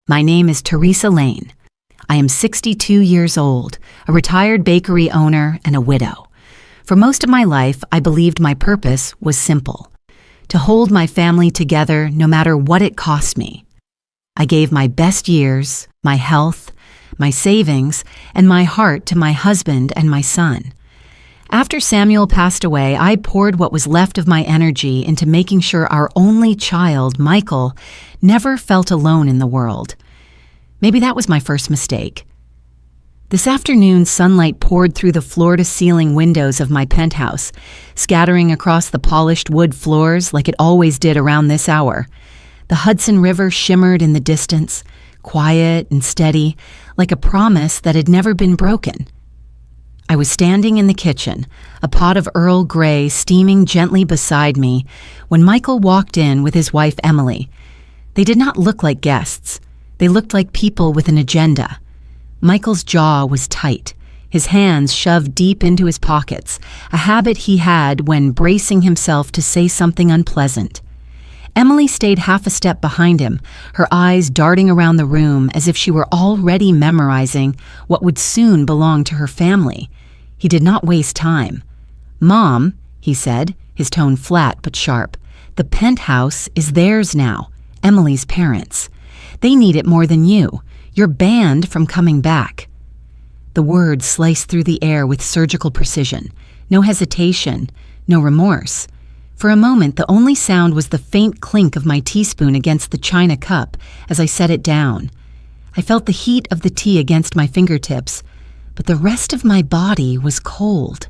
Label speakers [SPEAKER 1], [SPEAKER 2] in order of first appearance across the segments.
[SPEAKER 1] My name is Teresa Lane. I am 62 years old, a retired bakery owner, and a widow. For most of my life, I believed my purpose was simple: to hold my family together no matter what it cost me. I gave my best years, my health, my savings, and my heart to my husband and my son. After Samuel passed away, I poured what was left of my energy into making sure our only child, Michael, never felt alone in the world. Maybe that was my first mistake. This afternoon, sunlight poured through the floor-to-ceiling windows of my penthouse, scattering across the polished wood floors like it always did around this hour. The Hudson River shimmered in the distance, quiet and steady, like a promise that had never been broken. I was standing in the kitchen, a pot of Earl Grey steaming gently beside me, when Michael walked in with his wife Emily. They did not look like guests. They looked like people with an agenda. Michael's jaw was tight, his hands shoved deep into his pockets, a habit he had when bracing himself to say something unpleasant. Emily stayed half a step behind him, her eyes darting around the room as if she were already memorizing what would soon belong to her family. He did not waste time. "Mom," he said, his tone flat but sharp, "the penthouse is theirs now, Emily's parents. They need it more than you. You're banned from coming back." The words sliced through the air with surgical precision. No hesitation, no remorse. For a moment, the only sound was the faint clink of my teaspoon against the china cup as I set it down. I felt the heat of the tea against my fingertips, but the rest of my body was cold.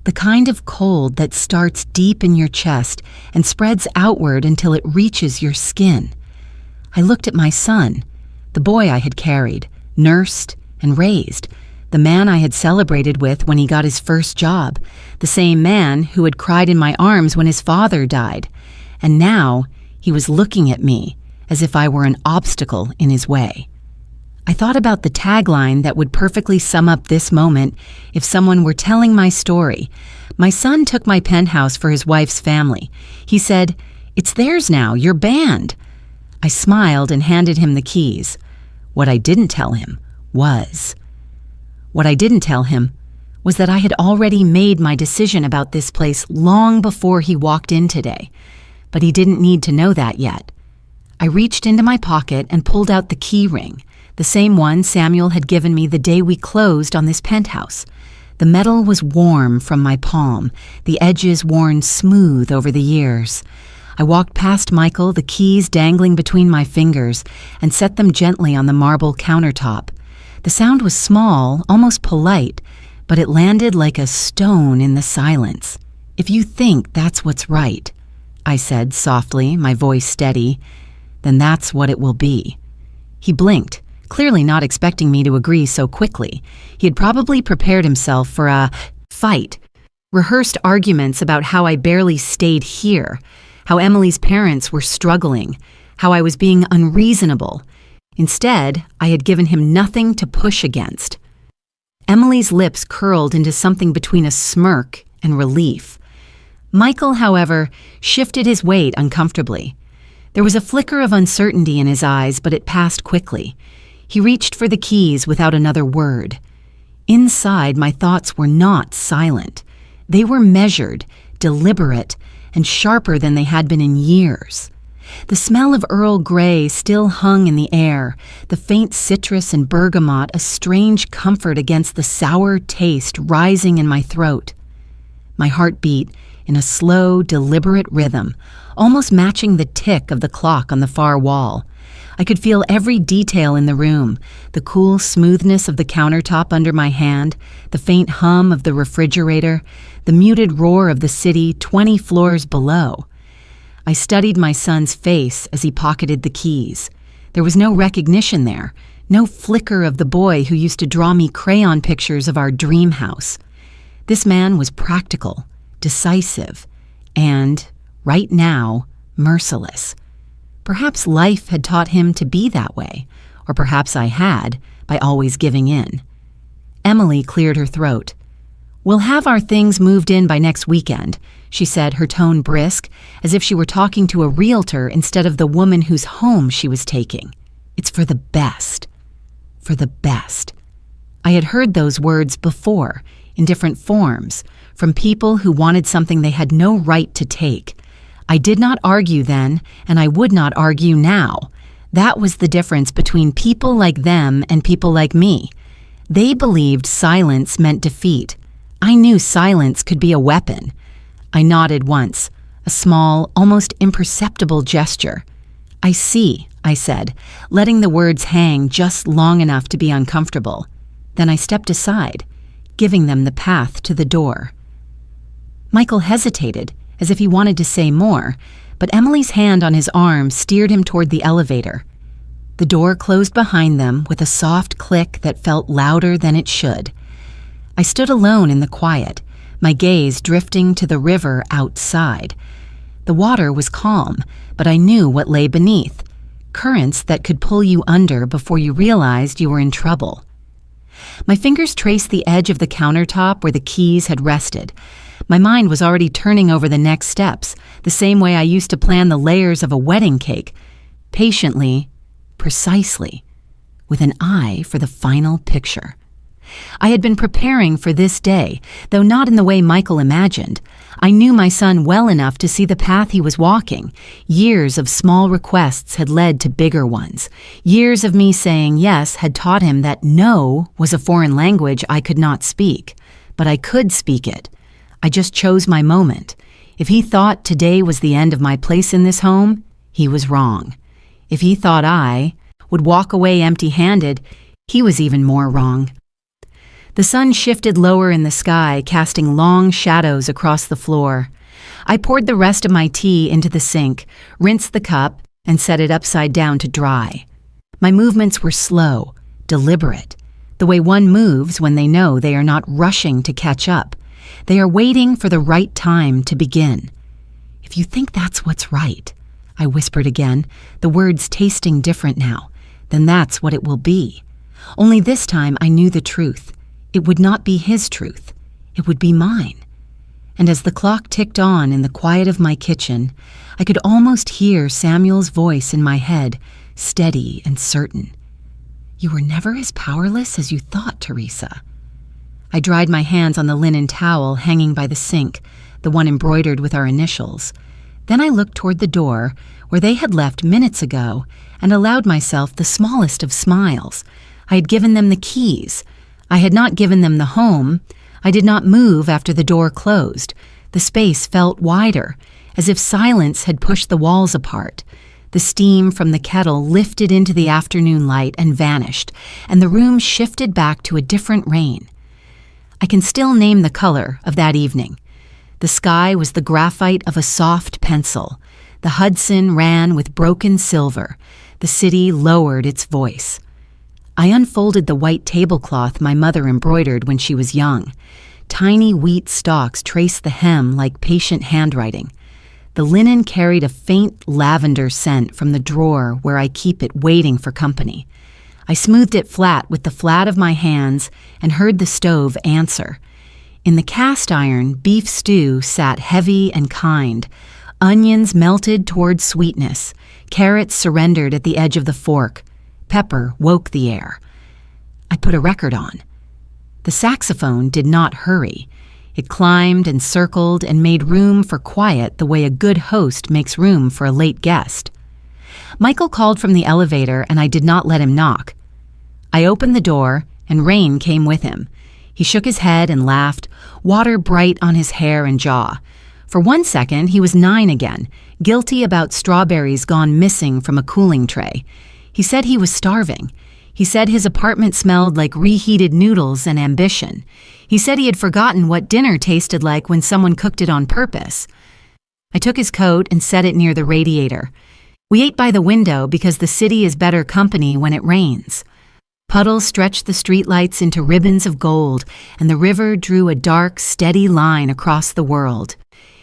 [SPEAKER 1] The kind of cold that starts deep in your chest and spreads outward until it reaches your skin. I looked at my son, the boy I had carried, nursed, and raised, the man I had celebrated with when he got his first job, the same man who had cried in my arms when his father died. And now he was looking at me as if I were an obstacle in his way. I thought about the tagline that would perfectly sum up this moment if someone were telling my story. My son took my penthouse for his wife's family. He said, "It's theirs now, you're banned." I smiled and handed him the keys. What I didn't tell him was that I had already made my decision about this place long before he walked in today. But he didn't need to know that yet. I reached into my pocket and pulled out the key ring, the same one Samuel had given me the day we closed on this penthouse. The metal was warm from my palm, the edges worn smooth over the years. I walked past Michael, the keys dangling between my fingers, and set them gently on the marble countertop. The sound was small, almost polite, but it landed like a stone in the silence. "If you think that's what's right," I said softly, my voice steady, "then that's what it will be." He blinked, clearly not expecting me to agree so quickly. He had probably prepared himself for a fight, rehearsed arguments about how I barely stayed here, how Emily's parents were struggling, how I was being unreasonable. Instead, I had given him nothing to push against. Emily's lips curled into something between a smirk and relief. Michael, however, shifted his weight uncomfortably. There was a flicker of uncertainty in his eyes, but it passed quickly. He reached for the keys without another word. Inside, my thoughts were not silent. They were measured, deliberate, and sharper than they had been in years. The smell of Earl Grey still hung in the air, the faint citrus and bergamot a strange comfort against the sour taste rising in my throat. My heart beat in a slow, deliberate rhythm, almost matching the tick of the clock on the far wall. I could feel every detail in the room, the cool smoothness of the countertop under my hand, the faint hum of the refrigerator, the muted roar of the city 20 floors below. I studied my son's face as he pocketed the keys. There was no recognition there, no flicker of the boy who used to draw me crayon pictures of our dream house. This man was practical, decisive, and, right now, merciless. Perhaps life had taught him to be that way, or perhaps I had, by always giving in. Emily cleared her throat. "We'll have our things moved in by next weekend," she said, her tone brisk, as if she were talking to a realtor instead of the woman whose home she was taking. It's for the best. For the best. I had heard those words before, in different forms, from people who wanted something they had no right to take. I did not argue then, and I would not argue now. That was the difference between people like them and people like me. They believed silence meant defeat. I knew silence could be a weapon. I nodded once, a small, almost imperceptible gesture. I see, I said, letting the words hang just long enough to be uncomfortable. Then I stepped aside, giving them the path to the door. Michael hesitated, as if he wanted to say more, but Emily's hand on his arm steered him toward the elevator. The door closed behind them with a soft click that felt louder than it should. I stood alone in the quiet, my gaze drifting to the river outside. The water was calm, but I knew what lay beneath, currents that could pull you under before you realized you were in trouble. My fingers traced the edge of the countertop where the keys had rested. My mind was already turning over the next steps, the same way I used to plan the layers of a wedding cake, patiently, precisely, with an eye for the final picture. I had been preparing for this day, though not in the way Michael imagined. I knew my son well enough to see the path he was walking. Years of small requests had led to bigger ones. Years of me saying yes had taught him that no was a foreign language I could not speak, but I could speak it. I just chose my moment. If he thought today was the end of my place in this home, he was wrong. If he thought I would walk away empty-handed, he was even more wrong. The sun shifted lower in the sky, casting long shadows across the floor. I poured the rest of my tea into the sink, rinsed the cup, and set it upside down to dry. My movements were slow, deliberate, the way one moves when they know they are not rushing to catch up. They are waiting for the right time to begin. If you think that's what's right, I whispered again, the words tasting different now, then that's what it will be. Only this time I knew the truth. It would not be his truth. It would be mine. And as the clock ticked on in the quiet of my kitchen, I could almost hear Samuel's voice in my head, steady and certain. You were never as powerless as you thought, Teresa. I dried my hands on the linen towel hanging by the sink, the one embroidered with our initials. Then I looked toward the door, where they had left minutes ago, and allowed myself the smallest of smiles. I had given them the keys. I had not given them the home. I did not move after the door closed. The space felt wider, as if silence had pushed the walls apart. The steam from the kettle lifted into the afternoon light and vanished, and the room shifted back to a different rain. I can still name the color of that evening. The sky was the graphite of a soft pencil. The Hudson ran with broken silver. The city lowered its voice. I unfolded the white tablecloth my mother embroidered when she was young. Tiny wheat stalks traced the hem like patient handwriting. The linen carried a faint lavender scent from the drawer where I keep it waiting for company. I smoothed it flat with the flat of my hands and heard the stove answer. In the cast iron, beef stew sat heavy and kind. Onions melted toward sweetness. Carrots surrendered at the edge of the fork. Pepper woke the air. I put a record on. The saxophone did not hurry. It climbed and circled and made room for quiet the way a good host makes room for a late guest. Michael called from the elevator and I did not let him knock. I opened the door and rain came with him. He shook his head and laughed, water bright on his hair and jaw. For 1 second, he was 9 again, guilty about strawberries gone missing from a cooling tray. He said he was starving. He said his apartment smelled like reheated noodles and ambition. He said he had forgotten what dinner tasted like when someone cooked it on purpose. I took his coat and set it near the radiator. We ate by the window because the city is better company when it rains. Puddles stretched the streetlights into ribbons of gold, and the river drew a dark, steady line across the world.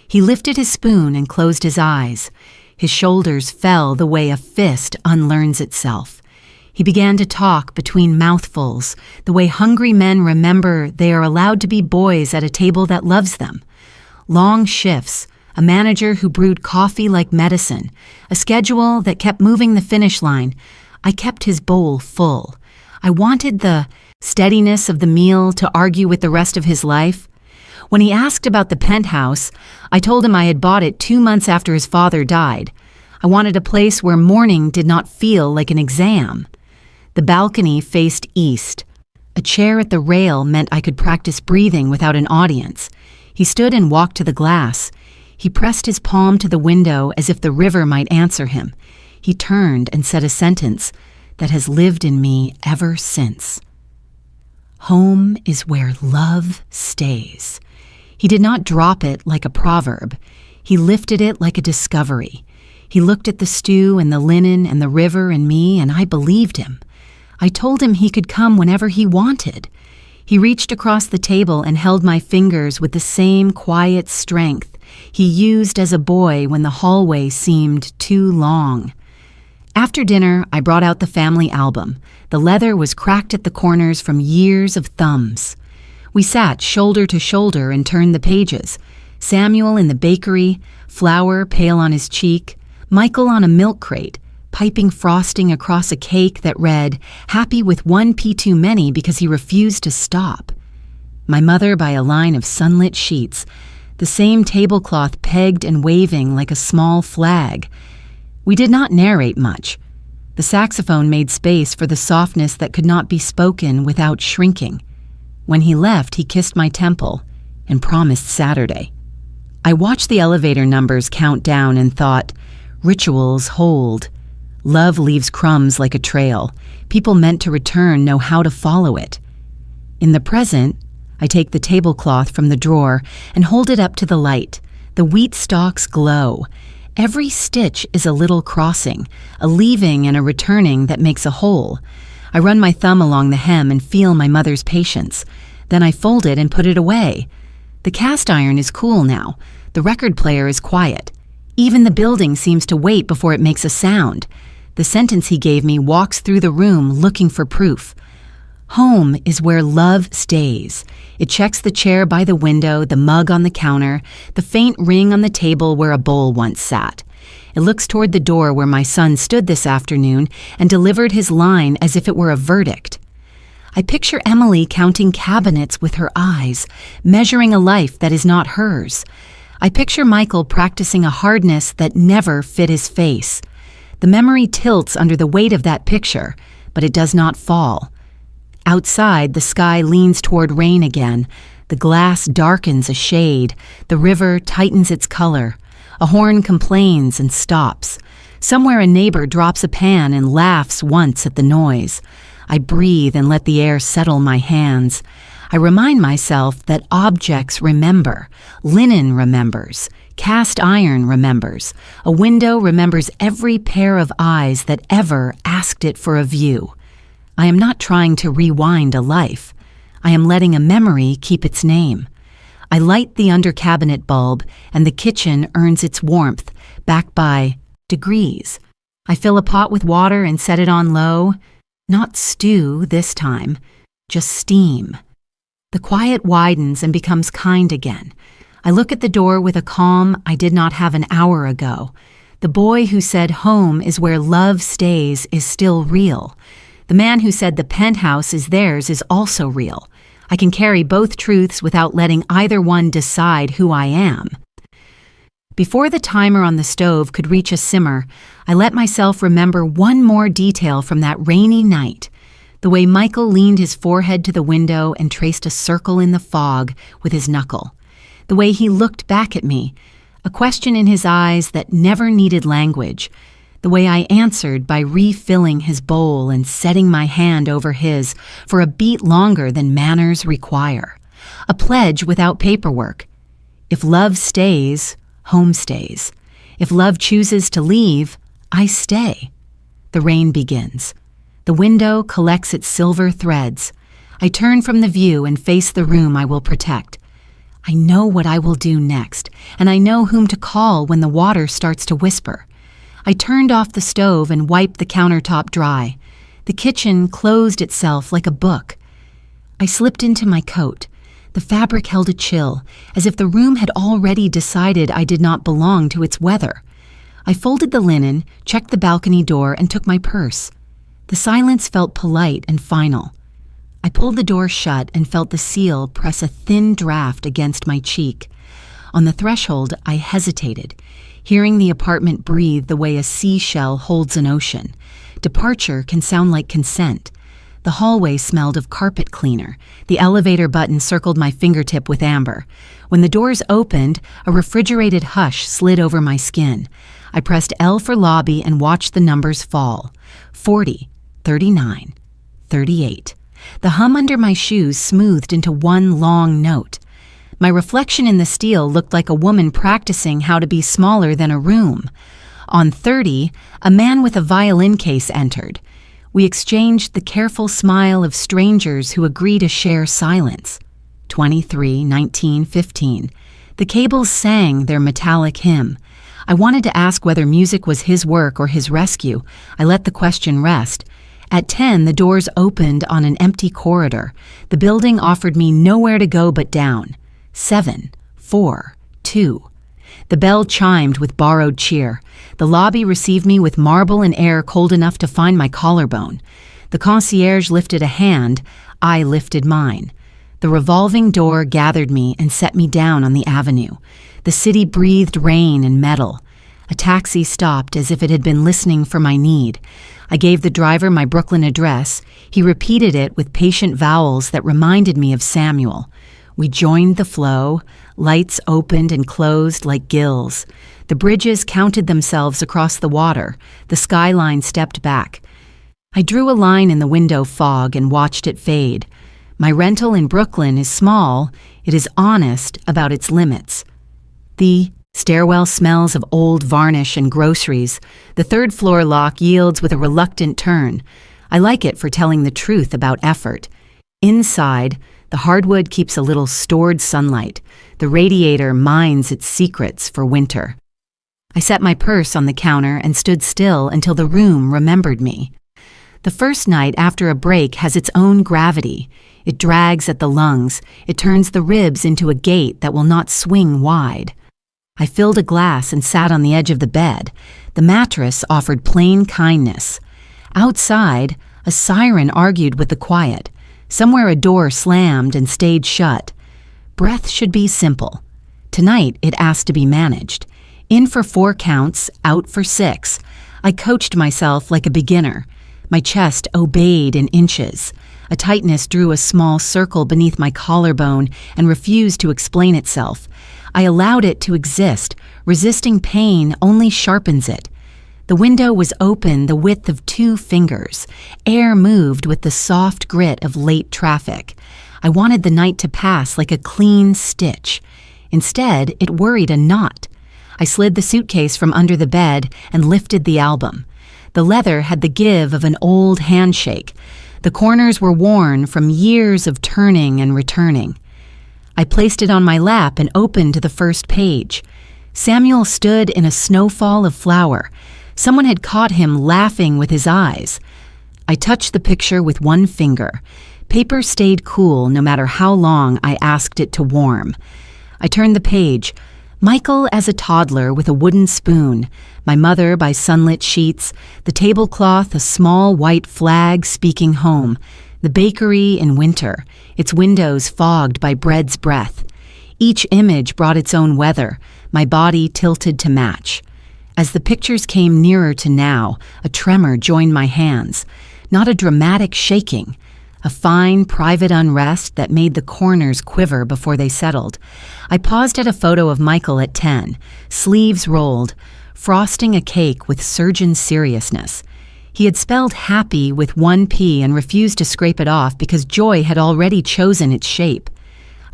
[SPEAKER 1] He lifted his spoon and closed his eyes. His shoulders fell the way a fist unlearns itself. He began to talk between mouthfuls, the way hungry men remember they are allowed to be boys at a table that loves them. Long shifts, a manager who brewed coffee like medicine, a schedule that kept moving the finish line, I kept his bowl full. I wanted the steadiness of the meal to argue with the rest of his life. When he asked about the penthouse, I told him I had bought it 2 months after his father died. I wanted a place where mourning did not feel like an exam. The balcony faced east. A chair at the rail meant I could practice breathing without an audience. He stood and walked to the glass. He pressed his palm to the window as if the river might answer him. He turned and said a sentence that has lived in me ever since. Home is where love stays. He did not drop it like a proverb. He lifted it like a discovery. He looked at the stew and the linen and the river and me, and I believed him. I told him he could come whenever he wanted. He reached across the table and held my fingers with the same quiet strength he used as a boy when the hallway seemed too long. After dinner, I brought out the family album. The leather was cracked at the corners from years of thumbs. We sat shoulder to shoulder and turned the pages. Samuel in the bakery, flour pale on his cheek, Michael on a milk crate, piping frosting across a cake that read, "Happy with 1 pea too many," because he refused to stop. My mother by a line of sunlit sheets, the same tablecloth pegged and waving like a small flag. We did not narrate much. The saxophone made space for the softness that could not be spoken without shrinking. When he left, he kissed my temple and promised Saturday. I watched the elevator numbers count down and thought, rituals hold. Love leaves crumbs like a trail. People meant to return know how to follow it. In the present, I take the tablecloth from the drawer and hold it up to the light. The wheat stalks glow. Every stitch is a little crossing, a leaving and a returning that makes a whole. I run my thumb along the hem and feel my mother's patience. Then I fold it and put it away. The cast iron is cool now. The record player is quiet. Even the building seems to wait before it makes a sound. The sentence he gave me walks through the room looking for proof. Home is where love stays. It checks the chair by the window, the mug on the counter, the faint ring on the table where a bowl once sat. It looks toward the door where my son stood this afternoon and delivered his line as if it were a verdict. I picture Emily counting cabinets with her eyes, measuring a life that is not hers. I picture Michael practicing a hardness that never fit his face. The memory tilts under the weight of that picture, but it does not fall. Outside, the sky leans toward rain again. The glass darkens a shade. The river tightens its color. A horn complains and stops. Somewhere a neighbor drops a pan and laughs once at the noise. I breathe and let the air settle my hands. I remind myself that objects remember. Linen remembers. Cast iron remembers. A window remembers every pair of eyes that ever asked it for a view. I am not trying to rewind a life. I am letting a memory keep its name. I light the under-cabinet bulb, and the kitchen earns its warmth, back by degrees. I fill a pot with water and set it on low. Not stew this time, just steam. The quiet widens and becomes kind again. I look at the door with a calm I did not have an hour ago. The boy who said home is where love stays is still real. The man who said the penthouse is theirs is also real. I can carry both truths without letting either one decide who I am. Before the timer on the stove could reach a simmer, I let myself remember one more detail from that rainy night. The way Michael leaned his forehead to the window and traced a circle in the fog with his knuckle. The way he looked back at me, a question in his eyes that never needed language. The way I answered by refilling his bowl and setting my hand over his for a beat longer than manners require. A pledge without paperwork. If love stays, home stays. If love chooses to leave, I stay. The rain begins. The window collects its silver threads. I turn from the view and face the room I will protect. I know what I will do next, and I know whom to call when the water starts to whisper. I turned off the stove and wiped the countertop dry. The kitchen closed itself like a book. I slipped into my coat. The fabric held a chill, as if the room had already decided I did not belong to its weather. I folded the linen, checked the balcony door, and took my purse. The silence felt polite and final. I pulled the door shut and felt the seal press a thin draft against my cheek. On the threshold, I hesitated, hearing the apartment breathe the way a seashell holds an ocean. Departure can sound like consent. The hallway smelled of carpet cleaner. The elevator button circled my fingertip with amber. When the doors opened, a refrigerated hush slid over my skin. I pressed L for lobby and watched the numbers fall. 40, 39, 38. The hum under my shoes smoothed into one long note. My reflection in the steel looked like a woman practicing how to be smaller than a room. On 30, a man with a violin case entered. We exchanged the careful smile of strangers who agree to share silence. 23, 19, 15. The cables sang their metallic hymn. I wanted to ask whether music was his work or his rescue. I let the question rest. At 10, the doors opened on an empty corridor. The building offered me nowhere to go but down. 7, 4, 2. The bell chimed with borrowed cheer. The lobby received me with marble and air cold enough to find my collarbone. The concierge lifted a hand. I lifted mine. The revolving door gathered me and set me down on the avenue. The city breathed rain and metal. A taxi stopped as if it had been listening for my need. I gave the driver my Brooklyn address. He repeated it with patient vowels that reminded me of Samuel. We joined the flow. Lights opened and closed like gills. The bridges counted themselves across the water. The skyline stepped back. I drew a line in the window fog and watched it fade. My rental in Brooklyn is small. It is honest about its limits. The stairwell smells of old varnish and groceries. The third-floor lock yields with a reluctant turn. I like it for telling the truth about effort. Inside, the hardwood keeps a little stored sunlight. The radiator mines its secrets for winter. I set my purse on the counter and stood still until the room remembered me. The first night after a break has its own gravity. It drags at the lungs. It turns the ribs into a gate that will not swing wide. I filled a glass and sat on the edge of the bed. The mattress offered plain kindness. Outside, a siren argued with the quiet. Somewhere a door slammed and stayed shut. Breath should be simple. Tonight it asked to be managed. In for 4 counts, out for 6. I coached myself like a beginner. My chest obeyed in inches. A tightness drew a small circle beneath my collarbone and refused to explain itself. I allowed it to exist. Resisting pain only sharpens it. The window was open the width of 2 fingers. Air moved with the soft grit of late traffic. I wanted the night to pass like a clean stitch. Instead, it worried a knot. I slid the suitcase from under the bed and lifted the album. The leather had the give of an old handshake. The corners were worn from years of turning and returning. I placed it on my lap and opened to the first page. Samuel stood in a snowfall of flour. Someone had caught him laughing with his eyes. I touched the picture with one finger. Paper stayed cool no matter how long I asked it to warm. I turned the page. Michael as a toddler with a wooden spoon, my mother by sunlit sheets, the tablecloth a small white flag speaking home, the bakery in winter, its windows fogged by bread's breath. Each image brought its own weather, my body tilted to match. As the pictures came nearer to now, a tremor joined my hands, not a dramatic shaking, a fine, private unrest that made the corners quiver before they settled. I paused at a photo of Michael at 10, sleeves rolled, frosting a cake with surgeon seriousness. He had spelled happy with 1 P and refused to scrape it off because joy had already chosen its shape.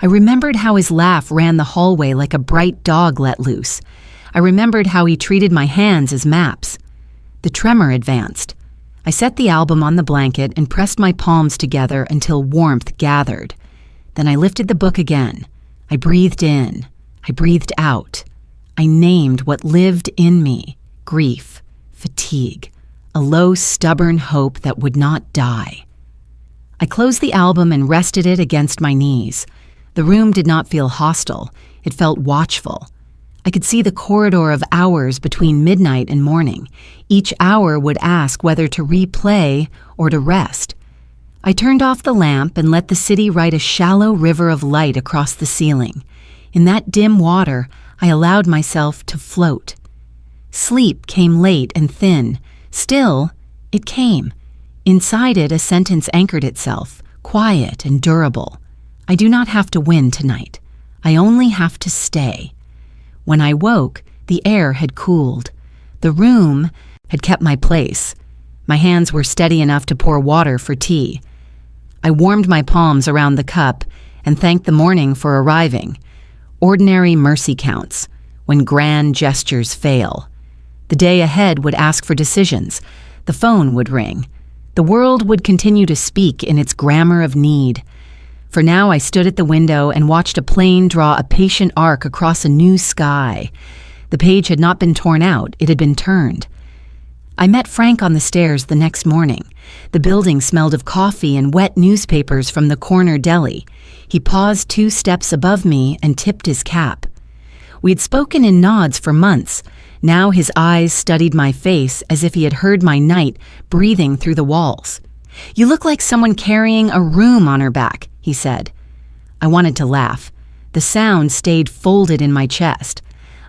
[SPEAKER 1] I remembered how his laugh ran the hallway like a bright dog let loose. I remembered how he treated my hands as maps. The tremor advanced. I set the album on the blanket and pressed my palms together until warmth gathered. Then I lifted the book again. I breathed in. I breathed out. I named what lived in me: grief, fatigue, a low, stubborn hope that would not die. I closed the album and rested it against my knees. The room did not feel hostile. It felt watchful. I could see the corridor of hours between midnight and morning. Each hour would ask whether to replay or to rest. I turned off the lamp and let the city ride a shallow river of light across the ceiling. In that dim water, I allowed myself to float. Sleep came late and thin. Still, it came. Inside it, a sentence anchored itself, quiet and durable. I do not have to win tonight. I only have to stay. When I woke, the air had cooled. The room had kept my place. My hands were steady enough to pour water for tea. I warmed my palms around the cup and thanked the morning for arriving. Ordinary mercy counts, when grand gestures fail. The day ahead would ask for decisions. The phone would ring. The world would continue to speak in its grammar of need. For now, I stood at the window and watched a plane draw a patient arc across a new sky. The page had not been torn out, it had been turned. I met Frank on the stairs the next morning. The building smelled of coffee and wet newspapers from the corner deli. He paused 2 steps above me and tipped his cap. We had spoken in nods for months. Now his eyes studied my face as if he had heard my night breathing through the walls. "You look like someone carrying a room on her back," he said. I wanted to laugh. The sound stayed folded in my chest.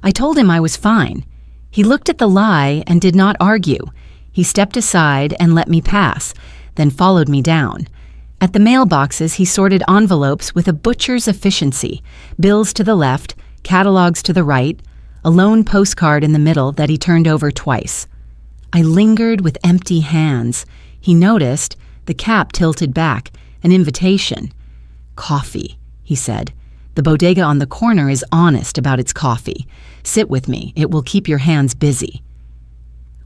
[SPEAKER 1] I told him I was fine. He looked at the lie and did not argue. He stepped aside and let me pass, then followed me down. At the mailboxes, he sorted envelopes with a butcher's efficiency, bills to the left, catalogs to the right, a lone postcard in the middle that he turned over twice. I lingered with empty hands. He noticed, the cap tilted back, an invitation. "Coffee," he said. "The bodega on the corner is honest about its coffee. Sit with me. It will keep your hands busy."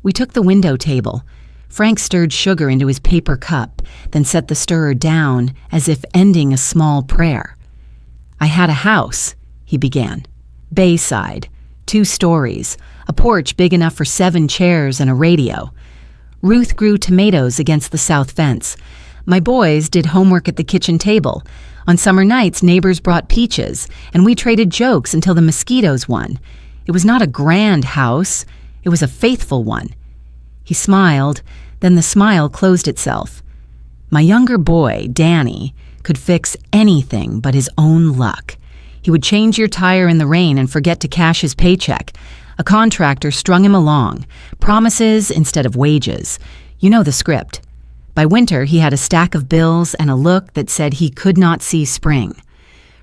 [SPEAKER 1] We took the window table. Frank stirred sugar into his paper cup, then set the stirrer down as if ending a small prayer. "I had a house," he began. "Bayside, 2 stories, a porch big enough for 7 chairs and a radio. Ruth grew tomatoes against the south fence. My boys did homework at the kitchen table. On summer nights, neighbors brought peaches, and we traded jokes until the mosquitoes won. It was not a grand house. It was a faithful one." He smiled, then the smile closed itself. "My younger boy, Danny, could fix anything but his own luck. He would change your tire in the rain and forget to cash his paycheck. A contractor strung him along. Promises instead of wages. You know the script. By winter, he had a stack of bills and a look that said he could not see spring.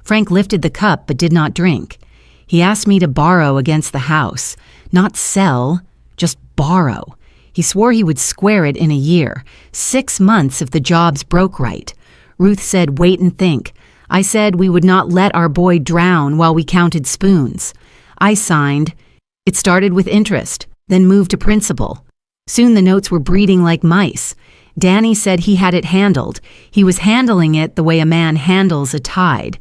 [SPEAKER 1] Frank lifted the cup but did not drink. He asked me to borrow against the house. Not sell, just borrow. He swore he would square it in a year. 6 months if the jobs broke right. Ruth said, "Wait and think." I said we would not let our boy drown while we counted spoons. I signed. It started with interest, then moved to principal. Soon the notes were breeding like mice. Danny said he had it handled. He was handling it the way a man handles a tide.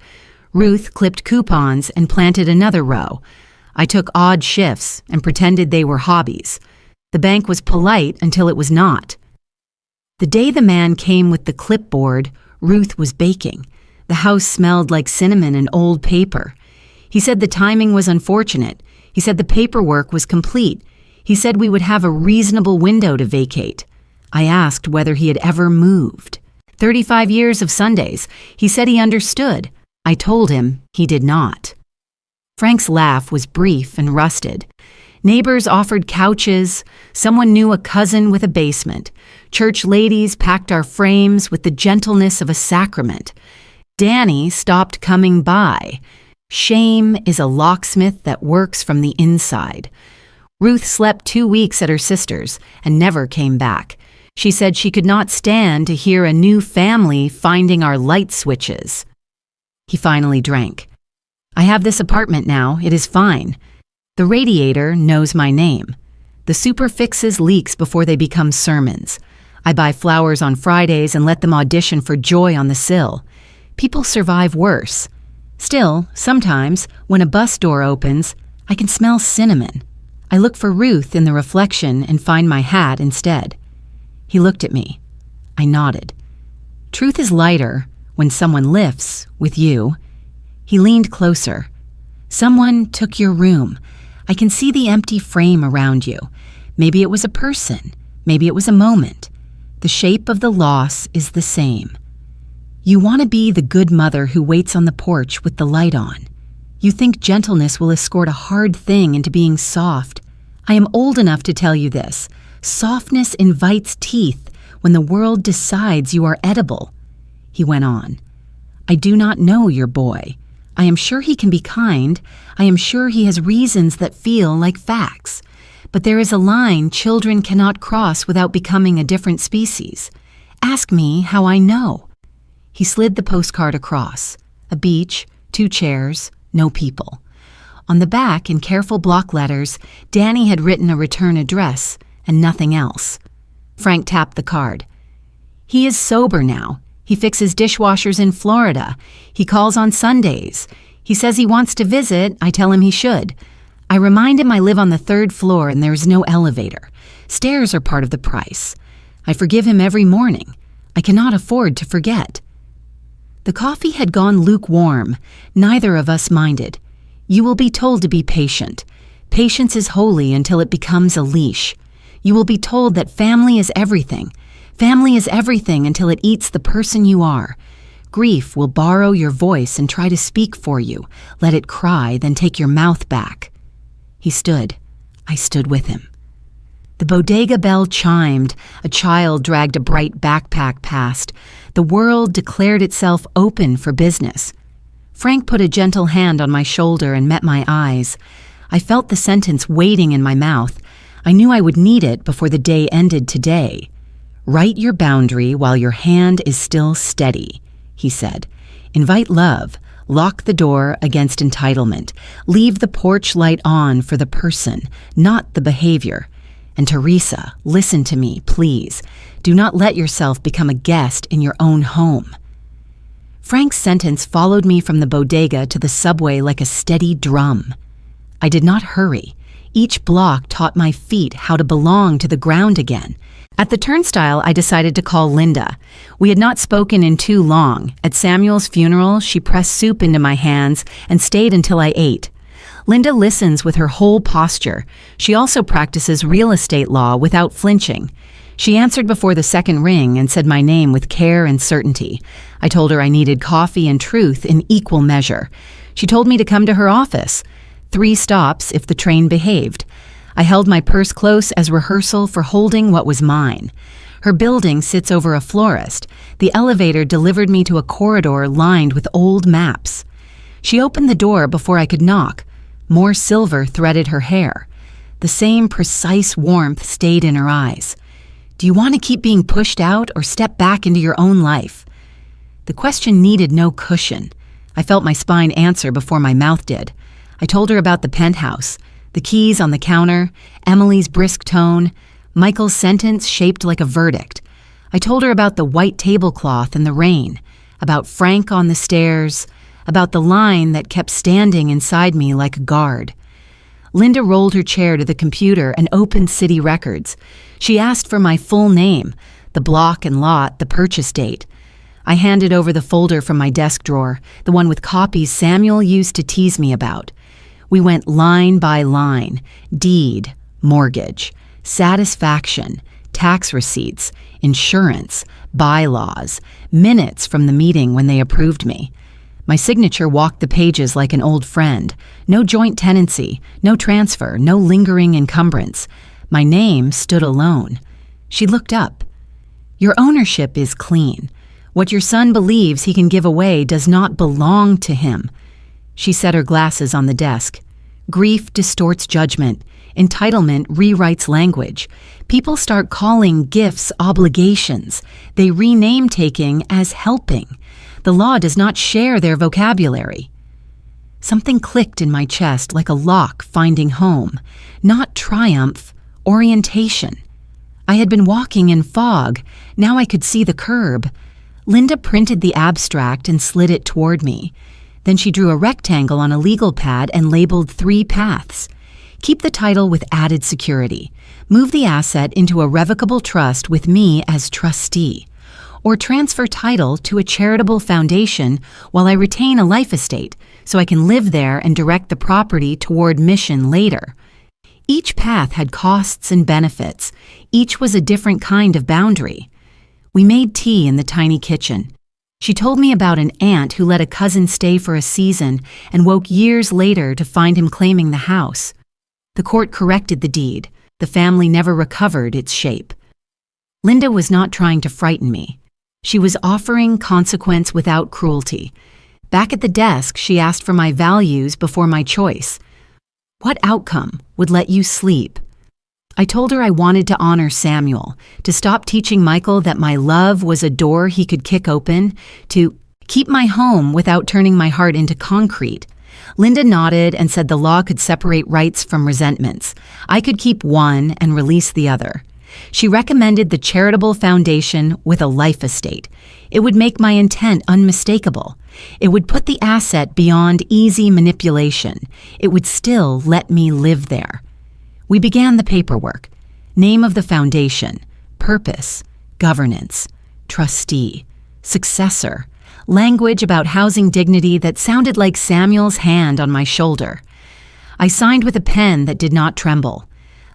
[SPEAKER 1] Ruth clipped coupons and planted another row. I took odd shifts and pretended they were hobbies. The bank was polite until it was not. The day the man came with the clipboard, Ruth was baking. The house smelled like cinnamon and old paper. He said the timing was unfortunate. He said the paperwork was complete. He said we would have a reasonable window to vacate. I asked whether he had ever moved. 35 years of Sundays. He said he understood. I told him he did not. Frank's laugh was brief and rusted. Neighbors offered couches. Someone knew a cousin with a basement. Church ladies packed our frames with the gentleness of a sacrament. Danny stopped coming by. Shame is a locksmith that works from the inside. Ruth slept 2 weeks at her sister's and never came back. She said she could not stand to hear a new family finding our light switches. He finally drank. "I have this apartment now. It is fine. The radiator knows my name. The super fixes leaks before they become sermons. I buy flowers on Fridays and let them audition for joy on the sill. People survive worse. Still, sometimes, when a bus door opens, I can smell cinnamon. I look for Ruth in the reflection and find my hat instead." He looked at me. I nodded. "Truth is lighter when someone lifts with you." He leaned closer. Someone took your room. I can see the empty frame around you. Maybe it was a person. Maybe it was a moment. The shape of the loss is the same. You want to be the good mother who waits on the porch with the light on. You think gentleness will escort a hard thing into being soft. I am old enough to tell you this. Softness invites teeth when the world decides you are edible. He went on. I do not know your boy. I am sure he can be kind. I am sure he has reasons that feel like facts. But there is a line children cannot cross without becoming a different species. Ask me how I know. He slid the postcard across. A beach, 2 chairs, no people. On the back, in careful block letters, Danny had written a return address and nothing else. Frank tapped the card. He is sober now. He fixes dishwashers in Florida. He calls on Sundays. He says he wants to visit. I tell him he should. I remind him I live on the 3rd floor and there is no elevator. Stairs are part of the price. I forgive him every morning. I cannot afford to forget. The coffee had gone lukewarm. Neither of us minded. You will be told to be patient. Patience is holy until it becomes a leash. You will be told that family is everything. Family is everything until it eats the person you are. Grief will borrow your voice and try to speak for you. Let it cry, then take your mouth back. He stood. I stood with him. The bodega bell chimed. A child dragged a bright backpack past. The world declared itself open for business. Frank put a gentle hand on my shoulder and met my eyes. I felt the sentence waiting in my mouth. I knew I would need it before the day ended today. Write your boundary while your hand is still steady, he said. Invite love. Lock the door against entitlement. Leave the porch light on for the person, not the behavior. And Teresa, listen to me, please. Do not let yourself become a guest in your own home. Frank's sentence followed me from the bodega to the subway like a steady drum. I did not hurry. Each block taught my feet how to belong to the ground again. At the turnstile, I decided to call Linda. We had not spoken in too long. At Samuel's funeral, she pressed soup into my hands and stayed until I ate. Linda listens with her whole posture. She also practices real estate law without flinching. She answered before the second ring and said my name with care and certainty. I told her I needed coffee and truth in equal measure. She told me to come to her office. 3 stops if the train behaved. I held my purse close as rehearsal for holding what was mine. Her building sits over a florist. The elevator delivered me to a corridor lined with old maps. She opened the door before I could knock. More silver threaded her hair. The same precise warmth stayed in her eyes. Do you want to keep being pushed out or step back into your own life? The question needed no cushion. I felt my spine answer before my mouth did. I told her about the penthouse, the keys on the counter, Emily's brisk tone, Michael's sentence shaped like a verdict. I told her about the white tablecloth and the rain, about Frank on the stairs, about the line that kept standing inside me like a guard. Linda rolled her chair to the computer and opened city records. She asked for my full name, the block and lot, the purchase date. I handed over the folder from my desk drawer, the one with copies Samuel used to tease me about. We went line by line: deed, mortgage, satisfaction, tax receipts, insurance, bylaws, minutes from the meeting when they approved me. My signature walked the pages like an old friend. No joint tenancy, no transfer, no lingering encumbrance. My name stood alone. She looked up. Your ownership is clean. What your son believes he can give away does not belong to him. She set her glasses on the desk. Grief distorts judgment. Entitlement rewrites language. People start calling gifts obligations. They rename taking as helping. The law does not share their vocabulary. Something clicked in my chest like a lock finding home. Not triumph, orientation. I had been walking in fog. Now I could see the curb. Linda printed the abstract and slid it toward me. Then she drew a rectangle on a legal pad and labeled 3 paths. Keep the title with added security. Move the asset into a revocable trust with me as trustee. or transfer title to a charitable foundation while I retain a life estate so I can live there and direct the property toward mission later. Each path had costs and benefits. Each was a different kind of boundary. We made tea in the tiny kitchen. She told me about an aunt who let a cousin stay for a season and woke years later to find him claiming the house. The court corrected the deed. The family never recovered its shape. Linda was not trying to frighten me. She was offering consequence without cruelty. Back at the desk, she asked for my values before my choice. What outcome would let you sleep? I told her I wanted to honor Samuel, to stop teaching Michael that my love was a door he could kick open, to keep my home without turning my heart into concrete. Linda nodded and said the law could separate rights from resentments. I could keep one and release the other. She recommended the charitable foundation with a life estate. It would make my intent unmistakable. It would put the asset beyond easy manipulation. It would still let me live there. We began the paperwork. Name of the foundation, purpose, governance, trustee, successor, language about housing dignity that sounded like Samuel's hand on my shoulder. I signed with a pen that did not tremble.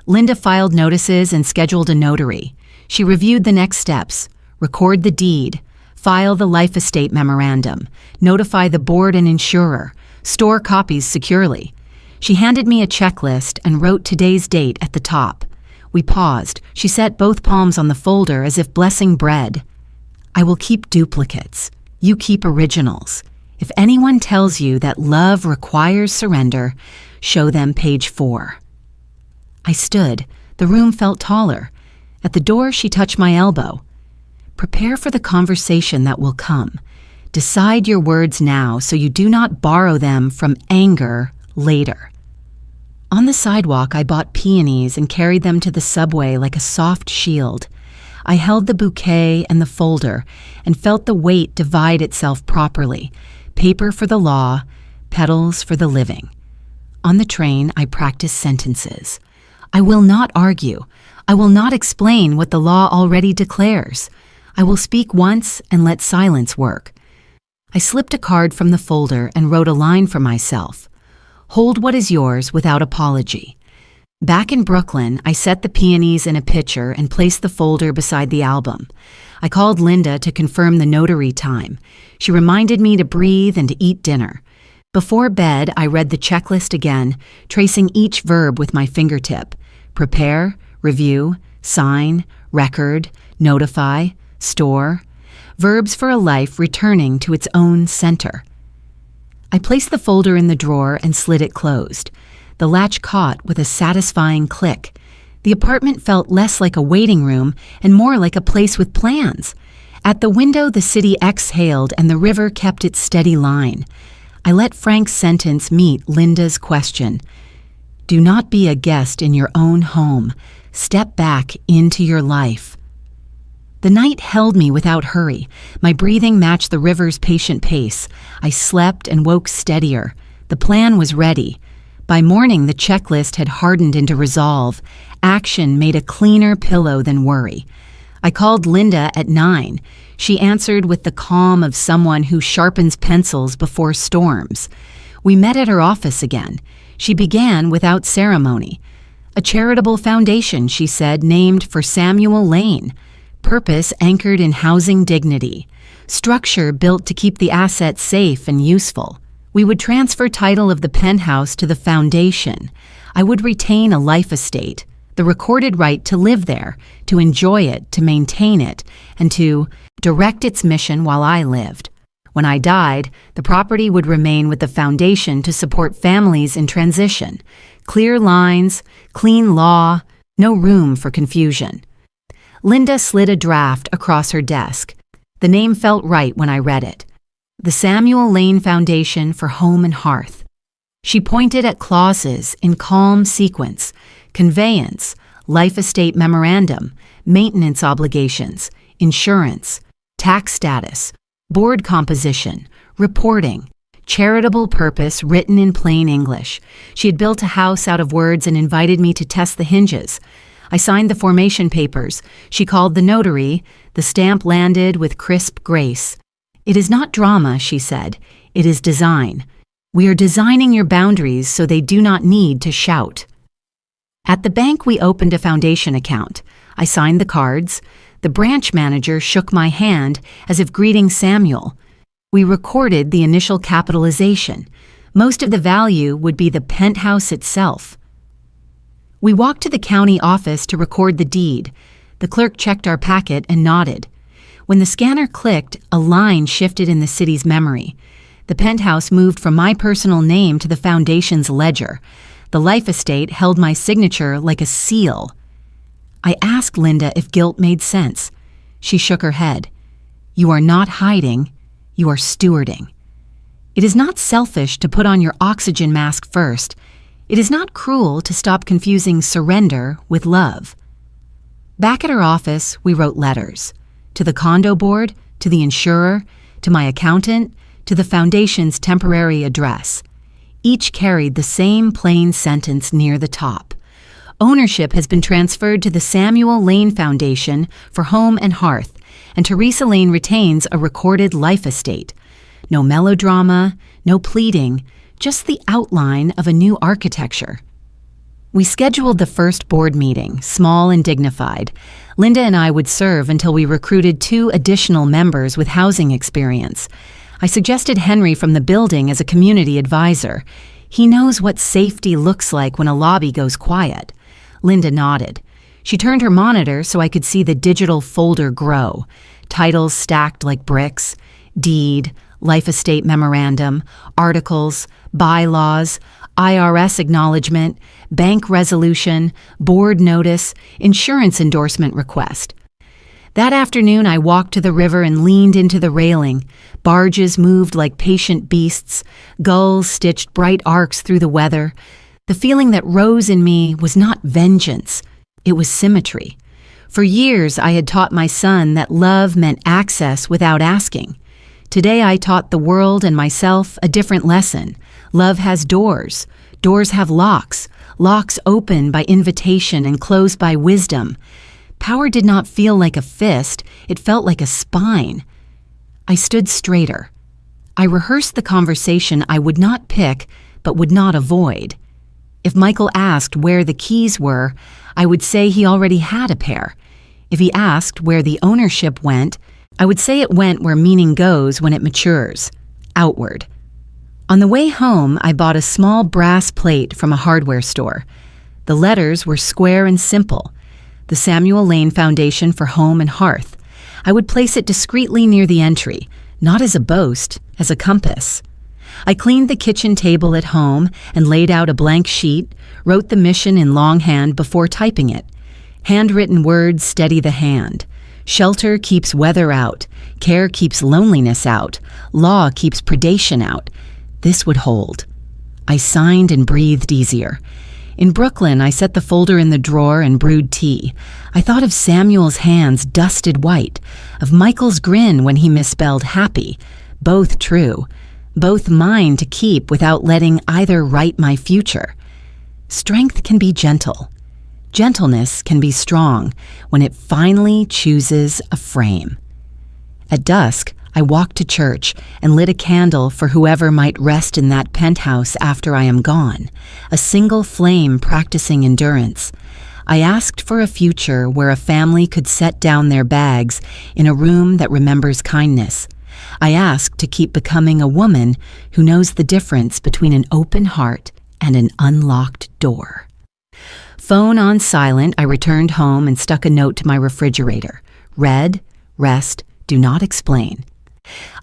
[SPEAKER 1] Linda filed notices and scheduled a notary. She reviewed the next steps, record the deed, file the life estate memorandum, notify the board and insurer, store copies securely. She handed me a checklist and wrote today's date at the top. We paused. She set both palms on the folder as if blessing bread. I will keep duplicates. You keep originals. If anyone tells you that love requires surrender, show them page 4. I stood. The room felt taller. At the door, she touched my elbow. Prepare for the conversation that will come. Decide your words now so you do not borrow them from anger later. On the sidewalk, I bought peonies and carried them to the subway like a soft shield. I held the bouquet and the folder and felt the weight divide itself properly. Paper for the law, petals for the living. On the train, I practiced sentences. I will not argue. I will not explain what the law already declares. I will speak once and let silence work. I slipped a card from the folder and wrote a line for myself. Hold what is yours without apology. Back in Brooklyn, I set the peonies in a pitcher and placed the folder beside the album. I called Linda to confirm the notary time. She reminded me to breathe and to eat dinner. Before bed, I read the checklist again, tracing each verb with my fingertip. Prepare, review, sign, record, notify, store. Verbs for a life returning to its own center. I placed the folder in the drawer and slid it closed. The latch caught with a satisfying click. The apartment felt less like a waiting room and more like a place with plans. At the window, the city exhaled and the river kept its steady line. I let Frank's sentence meet Linda's question. Do not be a guest in your own home. Step back into your life. The night held me without hurry. My breathing matched the river's patient pace. I slept and woke steadier. The plan was ready. By morning, the checklist had hardened into resolve. Action made a cleaner pillow than worry. I called Linda at 9. She answered with the calm of someone who sharpens pencils before storms. We met at her office again. She began without ceremony. A charitable foundation, she said, named for Samuel Lane. Purpose anchored in housing dignity. Structure built to keep the assets safe and useful. We would transfer title of the penthouse to the foundation. I would retain a life estate, the recorded right to live there, to enjoy it, to maintain it, and to direct its mission while I lived. When I died, the property would remain with the foundation to support families in transition. Clear lines, clean law, no room for confusion. Linda slid a draft across her desk. The name felt right when I read it. The Samuel Lane Foundation for Home and Hearth. She pointed at clauses in calm sequence: conveyance, life estate memorandum, maintenance obligations, insurance, tax status, board composition, reporting, charitable purpose written in plain English. She had built a house out of words and invited me to test the hinges. I signed the formation papers. She called the notary. The stamp landed with crisp grace. "It is not drama," she said. "It is design. We are designing your boundaries so they do not need to shout." At the bank, we opened a foundation account. I signed the cards. The branch manager shook my hand as if greeting Samuel. We recorded the initial capitalization. Most of the value would be the penthouse itself. We walked to the county office to record the deed. The clerk checked our packet and nodded. When the scanner clicked, a line shifted in the city's memory. The penthouse moved from my personal name to the foundation's ledger. The life estate held my signature like a seal. I asked Linda if guilt made sense. She shook her head. "You are not hiding, you are stewarding. It is not selfish to put on your oxygen mask first. It is not cruel to stop confusing surrender with love." Back at her office, we wrote letters. To the condo board, to the insurer, to my accountant, to the foundation's temporary address. Each carried the same plain sentence near the top. Ownership has been transferred to the Samuel Lane Foundation for Home and Hearth, and Teresa Lane retains a recorded life estate. No melodrama, no pleading, just the outline of a new architecture. We scheduled the first board meeting, small and dignified. Linda and I would serve until we recruited 2 additional members with housing experience. I suggested Henry from the building as a community advisor. He knows what safety looks like when a lobby goes quiet. Linda nodded. She turned her monitor so I could see the digital folder grow. Titles stacked like bricks, deed, life estate memorandum, articles, bylaws, IRS acknowledgement, bank resolution, board notice, insurance endorsement request. That afternoon, I walked to the river and leaned into the railing. Barges moved like patient beasts. Gulls stitched bright arcs through the weather. The feeling that rose in me was not vengeance. It was symmetry. For years, I had taught my son that love meant access without asking. Today, I taught the world and myself a different lesson. Love has doors. Doors have locks. Locks open by invitation and close by wisdom. Power did not feel like a fist. It felt like a spine. I stood straighter. I rehearsed the conversation I would not pick, but would not avoid. If Michael asked where the keys were, I would say he already had a pair. If he asked where the ownership went, I would say it went where meaning goes when it matures, outward. On the way home, I bought a small brass plate from a hardware store. The letters were square and simple. The Samuel Lane Foundation for Home and Hearth. I would place it discreetly near the entry, not as a boast, as a compass. I cleaned the kitchen table at home and laid out a blank sheet, wrote the mission in longhand before typing it. Handwritten words steady the hand. Shelter keeps weather out. Care keeps loneliness out. Law keeps predation out. This would hold. I signed and breathed easier. In Brooklyn, I set the folder in the drawer and brewed tea. I thought of Samuel's hands dusted white, of Michael's grin when he misspelled happy. Both true. Both mine to keep without letting either write my future. Strength can be gentle. Gentleness can be strong when it finally chooses a frame. At dusk, I walked to church and lit a candle for whoever might rest in that penthouse after I am gone, a single flame practicing endurance. I asked for a future where a family could set down their bags in a room that remembers kindness. I asked to keep becoming a woman who knows the difference between an open heart and an unlocked door. Phone on silent, I returned home and stuck a note to my refrigerator. Read, rest, do not explain.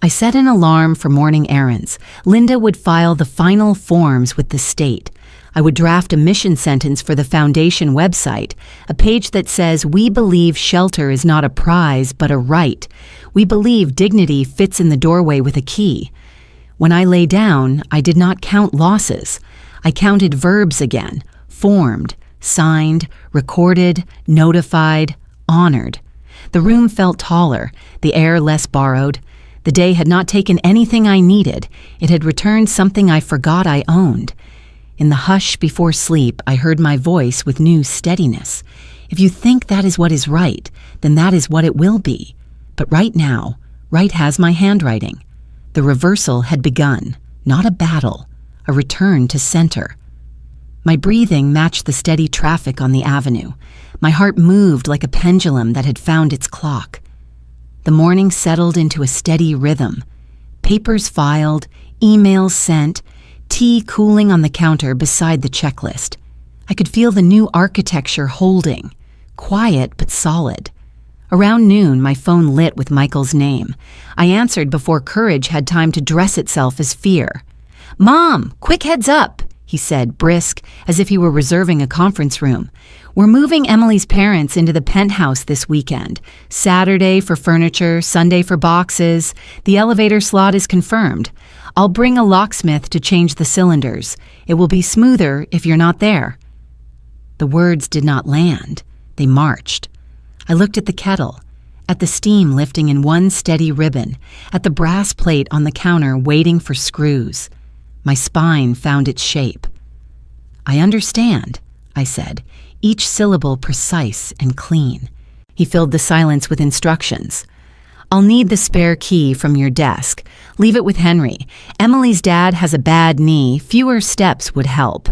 [SPEAKER 1] I set an alarm for morning errands. Linda would file the final forms with the state. I would draft a mission sentence for the foundation website, a page that says, "We believe shelter is not a prize, but a right. We believe dignity fits in the doorway with a key." When I lay down, I did not count losses. I counted verbs again, formed, signed, recorded, notified, honored. The room felt taller, the air less borrowed. The day had not taken anything I needed. It had returned something I forgot I owned. In the hush before sleep, I heard my voice with new steadiness. If you think that is what is right, then that is what it will be. But right now, right has my handwriting. The reversal had begun, not a battle, a return to center. My breathing matched the steady traffic on the avenue. My heart moved like a pendulum that had found its clock. The morning settled into a steady rhythm. Papers filed, emails sent, tea cooling on the counter beside the checklist. I could feel the new architecture holding, quiet but solid. Around noon, my phone lit with Michael's name. I answered before courage had time to dress itself as fear. "Mom, quick heads up," he said, brisk, as if he were reserving a conference room. "We're moving Emily's parents into the penthouse this weekend. Saturday for furniture, Sunday for boxes. The elevator slot is confirmed. I'll bring a locksmith to change the cylinders. It will be smoother if you're not there." The words did not land. They marched. I looked at the kettle, at the steam lifting in one steady ribbon, at the brass plate on the counter waiting for screws. My spine found its shape. "I understand," I said, each syllable precise and clean. He filled the silence with instructions. "I'll need the spare key from your desk. Leave it with Henry. Emily's dad has a bad knee. Fewer steps would help.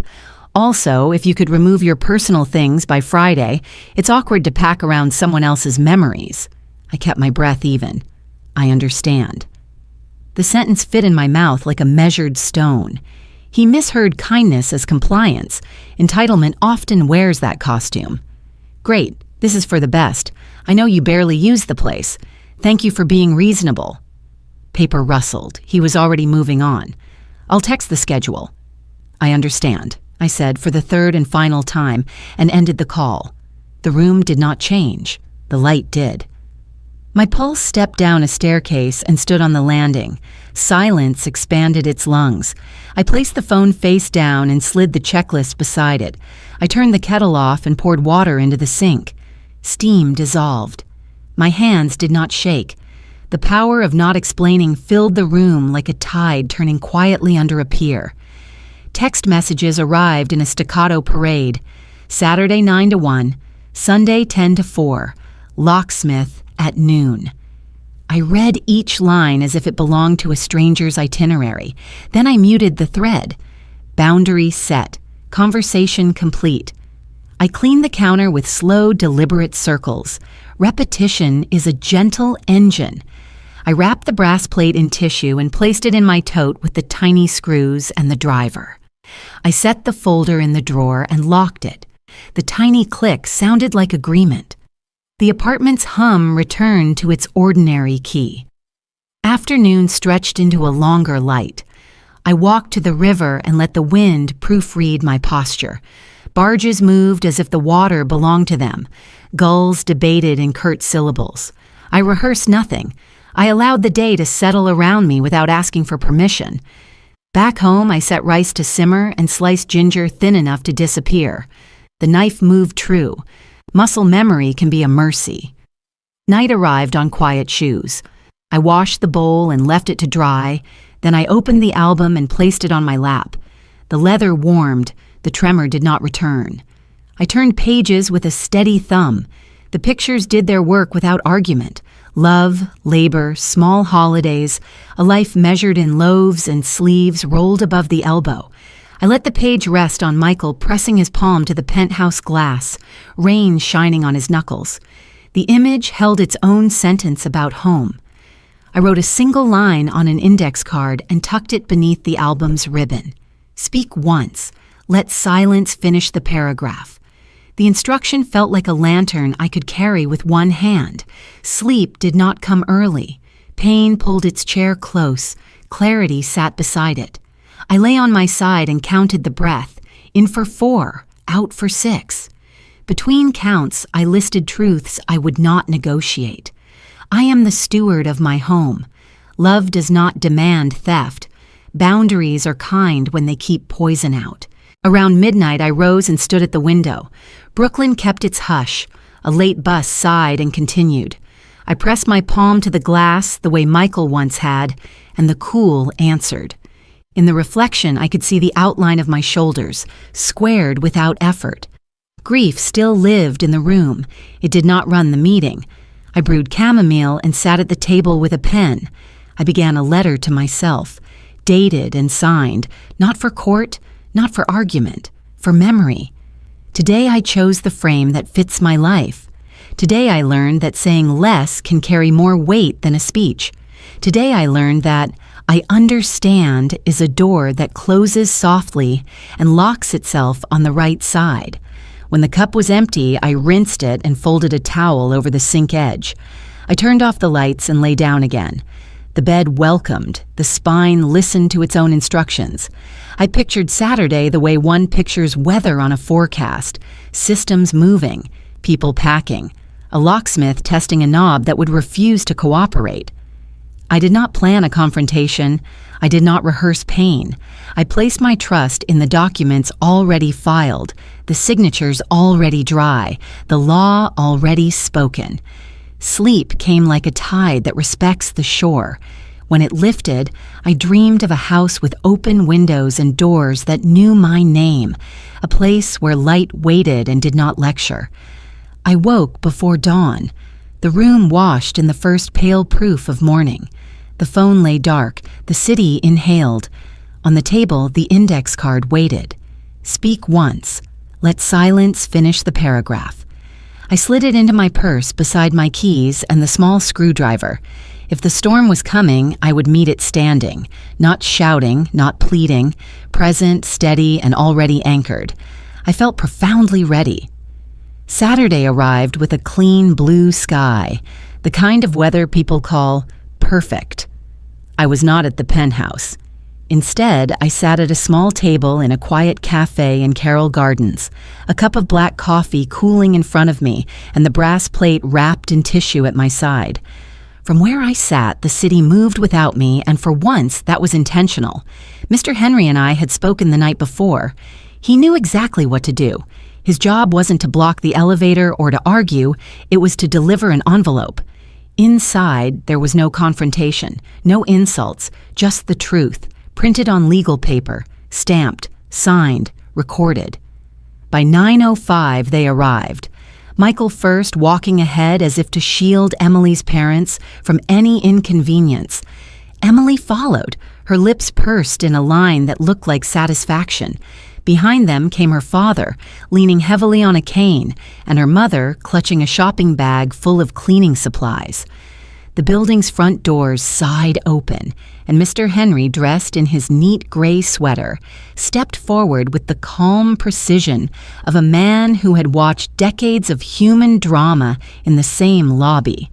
[SPEAKER 1] Also, if you could remove your personal things by Friday, it's awkward to pack around someone else's memories." I kept my breath even. "I understand." The sentence fit in my mouth like a measured stone. He misheard kindness as compliance. Entitlement often wears that costume. "Great, this is for the best. I know you barely use the place. Thank you for being reasonable." Paper rustled. He was already moving on. "I'll text the schedule." "I understand," I said for the third and final time, and ended the call. The room did not change. The light did. My pulse stepped down a staircase and stood on the landing. Silence expanded its lungs. I placed the phone face down and slid the checklist beside it. I turned the kettle off and poured water into the sink. Steam dissolved. My hands did not shake. The power of not explaining filled the room like a tide turning quietly under a pier. Text messages arrived in a staccato parade. Saturday 9 to 1, Sunday 10 to 4, locksmith at noon. I read each line as if it belonged to a stranger's itinerary. Then I muted the thread. Boundary set. Conversation complete. I cleaned the counter with slow, deliberate circles. Repetition is a gentle engine. I wrapped the brass plate in tissue and placed it in my tote with the tiny screws and the driver. I set the folder in the drawer and locked it. The tiny click sounded like agreement. The apartment's hum returned to its ordinary key. Afternoon stretched into a longer light. I walked to the river and let the wind proofread my posture. Barges moved as if the water belonged to them. Gulls debated in curt syllables. I rehearsed nothing. I allowed the day to settle around me without asking for permission. Back home, I set rice to simmer and sliced ginger thin enough to disappear. The knife moved true. Muscle memory can be a mercy. Night arrived on quiet shoes. I washed the bowl and left it to dry. Then I opened the album and placed it on my lap. The leather warmed. The tremor did not return. I turned pages with a steady thumb. The pictures did their work without argument. Love, labor, small holidays, a life measured in loaves and sleeves rolled above the elbow. I let the page rest on Michael pressing his palm to the penthouse glass, rain shining on his knuckles. The image held its own sentence about home. I wrote a single line on an index card and tucked it beneath the album's ribbon. Speak once. Let silence finish the paragraph. The instruction felt like a lantern I could carry with one hand. Sleep did not come early. Pain pulled its chair close. Clarity sat beside it. I lay on my side and counted the breath. In for 4, out for 6. Between counts, I listed truths I would not negotiate. I am the steward of my home. Love does not demand theft. Boundaries are kind when they keep poison out. Around midnight, I rose and stood at the window. Brooklyn kept its hush. A late bus sighed and continued. I pressed my palm to the glass the way Michael once had, and the cool answered. In the reflection, I could see the outline of my shoulders, squared without effort. Grief still lived in the room. It did not run the meeting. I brewed chamomile and sat at the table with a pen. I began a letter to myself, dated and signed, not for court, not for argument, for memory. Today I chose the frame that fits my life. Today I learned that saying less can carry more weight than a speech. Today I learned that I understand is a door that closes softly and locks itself on the right side. When the cup was empty, I rinsed it and folded a towel over the sink edge. I turned off the lights and lay down again. The bed welcomed, the spine listened to its own instructions. I pictured Saturday the way one pictures weather on a forecast, systems moving, people packing, a locksmith testing a knob that would refuse to cooperate. I did not plan a confrontation. I did not rehearse pain. I placed my trust in the documents already filed, the signatures already dry, the law already spoken. Sleep came like a tide that respects the shore. When it lifted, I dreamed of a house with open windows and doors that knew my name, a place where light waited and did not lecture. I woke before dawn. The room washed in the first pale proof of morning. The phone lay dark, the city inhaled. On the table, the index card waited. Speak once. Let silence finish the paragraph. I slid it into my purse beside my keys and the small screwdriver. If the storm was coming, I would meet it standing, not shouting, not pleading, present, steady, and already anchored. I felt profoundly ready. Saturday arrived with a clean blue sky, the kind of weather people call perfect. I was not at the penthouse. Instead, I sat at a small table in a quiet cafe in Carroll Gardens, a cup of black coffee cooling in front of me and the brass plate wrapped in tissue at my side. From where I sat, the city moved without me, and for once, that was intentional. Mr. Henry and I had spoken the night before. He knew exactly what to do. His job wasn't to block the elevator or to argue, it was to deliver an envelope. Inside, there was no confrontation, no insults, just the truth, printed on legal paper, stamped, signed, recorded. By 9:05, they arrived. Michael first walking ahead as if to shield Emily's parents from any inconvenience. Emily followed, her lips pursed in a line that looked like satisfaction. Behind them came her father, leaning heavily on a cane, and her mother clutching a shopping bag full of cleaning supplies. The building's front doors sighed open, and Mr. Henry, dressed in his neat gray sweater, stepped forward with the calm precision of a man who had watched decades of human drama in the same lobby.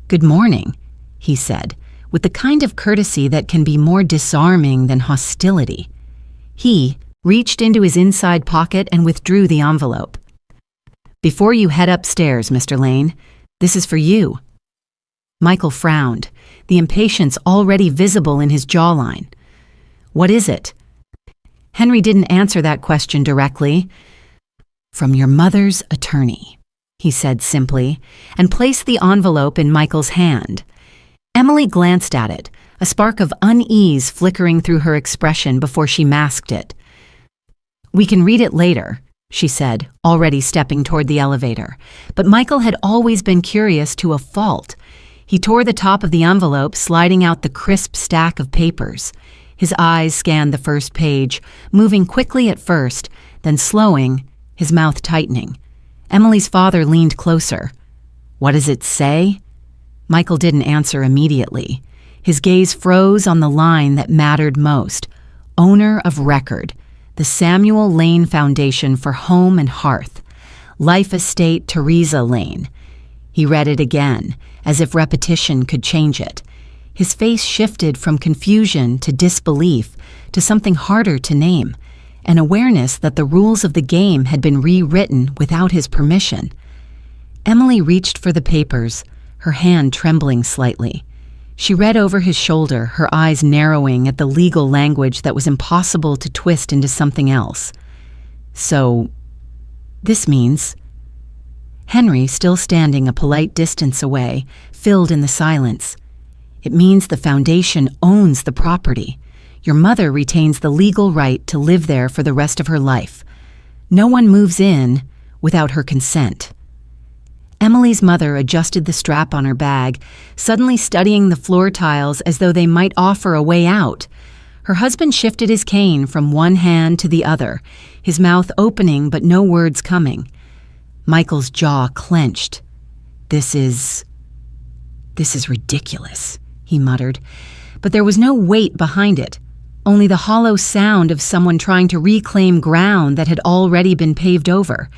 [SPEAKER 1] "Good morning," he said, with the kind of courtesy that can be more disarming than hostility. He reached into his inside pocket and withdrew the envelope. "Before you head upstairs, Mr. Lane, this is for you." Michael frowned, the impatience already visible in his jawline. "What is it?" Henry didn't answer that question directly. "From your mother's attorney," he said simply, and placed the envelope in Michael's hand. Emily glanced at it, a spark of unease flickering through her expression before she masked it. "We can read it later," she said, already stepping toward the elevator. But Michael had always been curious to a fault. He tore the top of the envelope, sliding out the crisp stack of papers. His eyes scanned the first page, moving quickly at first, then slowing, his mouth tightening. Emily's father leaned closer. "What does it say?" Michael didn't answer immediately. His gaze froze on the line that mattered most. Owner of record. The Samuel Lane Foundation for Home and Hearth. Life Estate Teresa Lane. He read it again, as if repetition could change it. His face shifted from confusion to disbelief to something harder to name, an awareness that the rules of the game had been rewritten without his permission. Emily reached for the papers, her hand trembling slightly. She read over his shoulder, her eyes narrowing at the legal language that was impossible to twist into something else. "So, this means..." Henry, still standing a polite distance away, filled in the silence. "It means the foundation owns the property. Your mother retains the legal right to live there for the rest of her life. No one moves in without her consent." Emily's mother adjusted the strap on her bag, suddenly studying the floor tiles as though they might offer a way out. Her husband shifted his cane from one hand to the other, his mouth opening but no words coming. Michael's jaw clenched. This is ridiculous," he muttered, but there was no weight behind it, only the hollow sound of someone trying to reclaim ground that had already been paved over.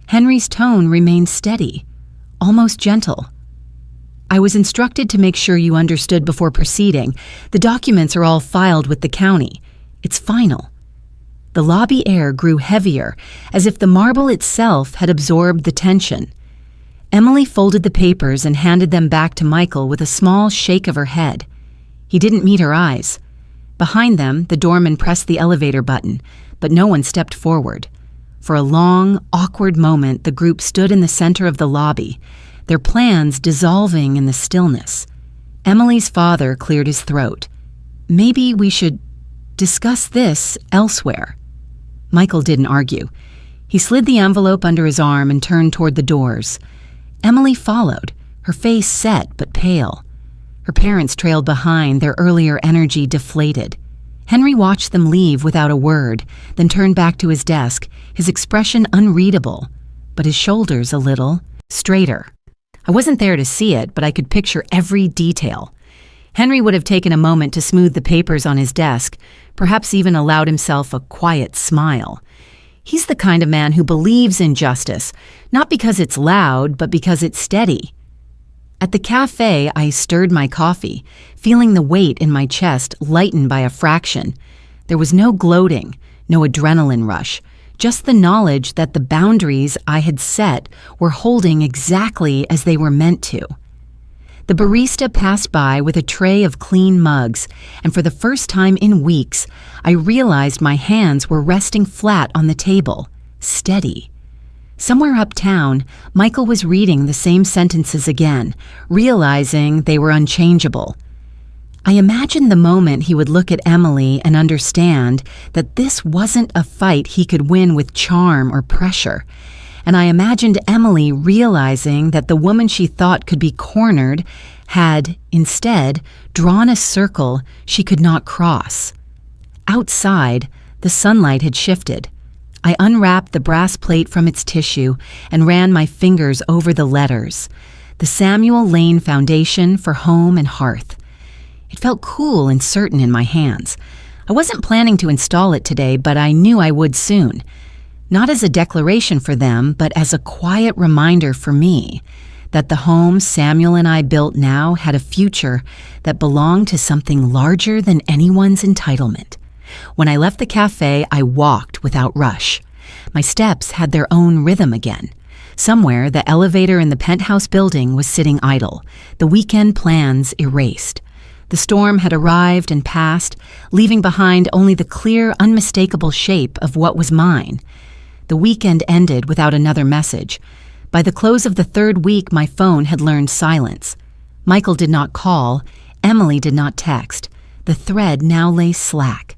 [SPEAKER 1] Henry's tone remained steady, almost gentle. "I was instructed to make sure you understood before proceeding. The documents are all filed with the county. It's final." The lobby air grew heavier, as if the marble itself had absorbed the tension. Emily folded the papers and handed them back to Michael with a small shake of her head. He didn't meet her eyes. Behind them, the doorman pressed the elevator button, but no one stepped forward. For a long, awkward moment, the group stood in the center of the lobby, their plans dissolving in the stillness. Emily's father cleared his throat. "Maybe we should discuss this elsewhere." Michael didn't argue. He slid the envelope under his arm and turned toward the doors. Emily followed, her face set but pale. Her parents trailed behind, their earlier energy deflated. Henry watched them leave without a word, then turned back to his desk, his expression unreadable, but his shoulders a little straighter. I wasn't there to see it, but I could picture every detail. Henry would have taken a moment to smooth the papers on his desk, perhaps even allowed himself a quiet smile. He's the kind of man who believes in justice, not because it's loud, but because it's steady. At the cafe, I stirred my coffee, feeling the weight in my chest lighten by a fraction. There was no gloating, no adrenaline rush, just the knowledge that the boundaries I had set were holding exactly as they were meant to. The barista passed by with a tray of clean mugs, and for the first time in weeks, I realized my hands were resting flat on the table, steady. Somewhere uptown, Michael was reading the same sentences again, realizing they were unchangeable. I imagined the moment he would look at Emily and understand that this wasn't a fight he could win with charm or pressure. And I imagined Emily realizing that the woman she thought could be cornered had, instead, drawn a circle she could not cross. Outside, the sunlight had shifted. I unwrapped the brass plate from its tissue and ran my fingers over the letters. The Samuel Lane Foundation for Home and Hearth. It felt cool and certain in my hands. I wasn't planning to install it today, but I knew I would soon. Not as a declaration for them, but as a quiet reminder for me that the home Samuel and I built now had a future that belonged to something larger than anyone's entitlement. When I left the cafe, I walked without rush. My steps had their own rhythm again. Somewhere, the elevator in the penthouse building was sitting idle, the weekend plans erased. The storm had arrived and passed, leaving behind only the clear, unmistakable shape of what was mine. The weekend ended without another message. By the close of the third week, my phone had learned silence. Michael did not call. Emily did not text. The thread now lay slack.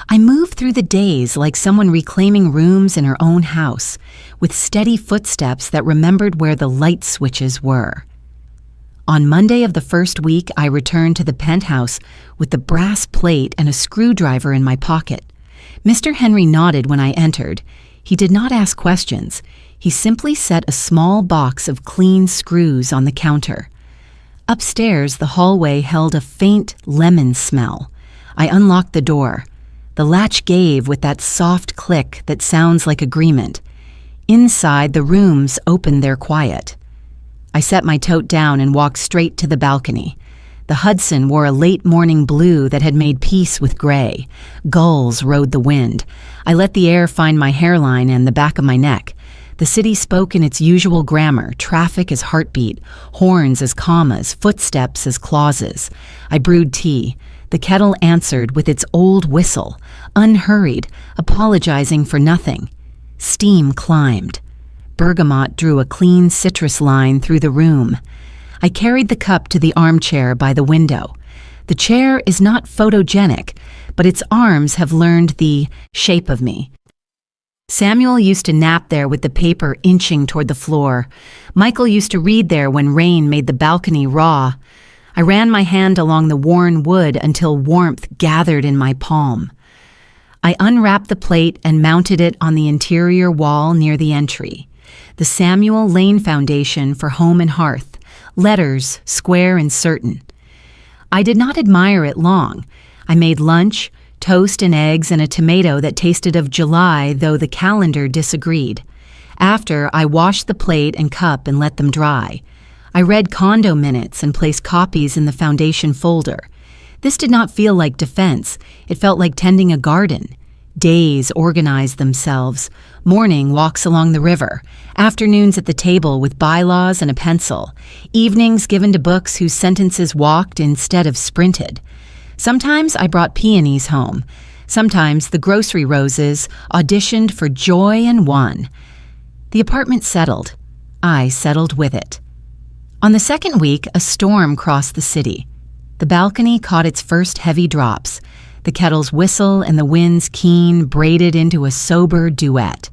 [SPEAKER 1] I moved through the days like someone reclaiming rooms in her own house, with steady footsteps that remembered where the light switches were. On Monday of the first week, I returned to the penthouse with the brass plate and a screwdriver in my pocket. Mr. Henry nodded when I entered. He did not ask questions. He simply set a small box of clean screws on the counter. Upstairs, the hallway held a faint lemon smell. I unlocked the door. The latch gave with that soft click that sounds like agreement. Inside, the rooms opened their quiet. I set my tote down and walked straight to the balcony. The Hudson wore a late morning blue that had made peace with gray. Gulls rode the wind. I let the air find my hairline and the back of my neck. The city spoke in its usual grammar, traffic as heartbeat, horns as commas, footsteps as clauses. I brewed tea. The kettle answered with its old whistle, unhurried, apologizing for nothing. Steam climbed. Bergamot drew a clean citrus line through the room. I carried the cup to the armchair by the window. The chair is not photogenic, but its arms have learned the shape of me. Samuel used to nap there with the paper inching toward the floor. Michael used to read there when rain made the balcony raw. I ran my hand along the worn wood until warmth gathered in my palm. I unwrapped the plate and mounted it on the interior wall near the entry. The Samuel Lane Foundation for Home and Hearth, letters square and certain. I did not admire it long. I made lunch, toast and eggs and a tomato that tasted of July, though the calendar disagreed. After, I washed the plate and cup and let them dry. I read condo minutes and placed copies in the foundation folder. This did not feel like defense. It felt like tending a garden. Days organized themselves. Morning walks along the river. Afternoons at the table with bylaws and a pencil. Evenings given to books whose sentences walked instead of sprinted. Sometimes I brought peonies home. Sometimes the grocery roses auditioned for joy and won. The apartment settled. I settled with it. On the second week, a storm crossed the city. The balcony caught its first heavy drops. The kettle's whistle and the wind's keen braided into a sober duet.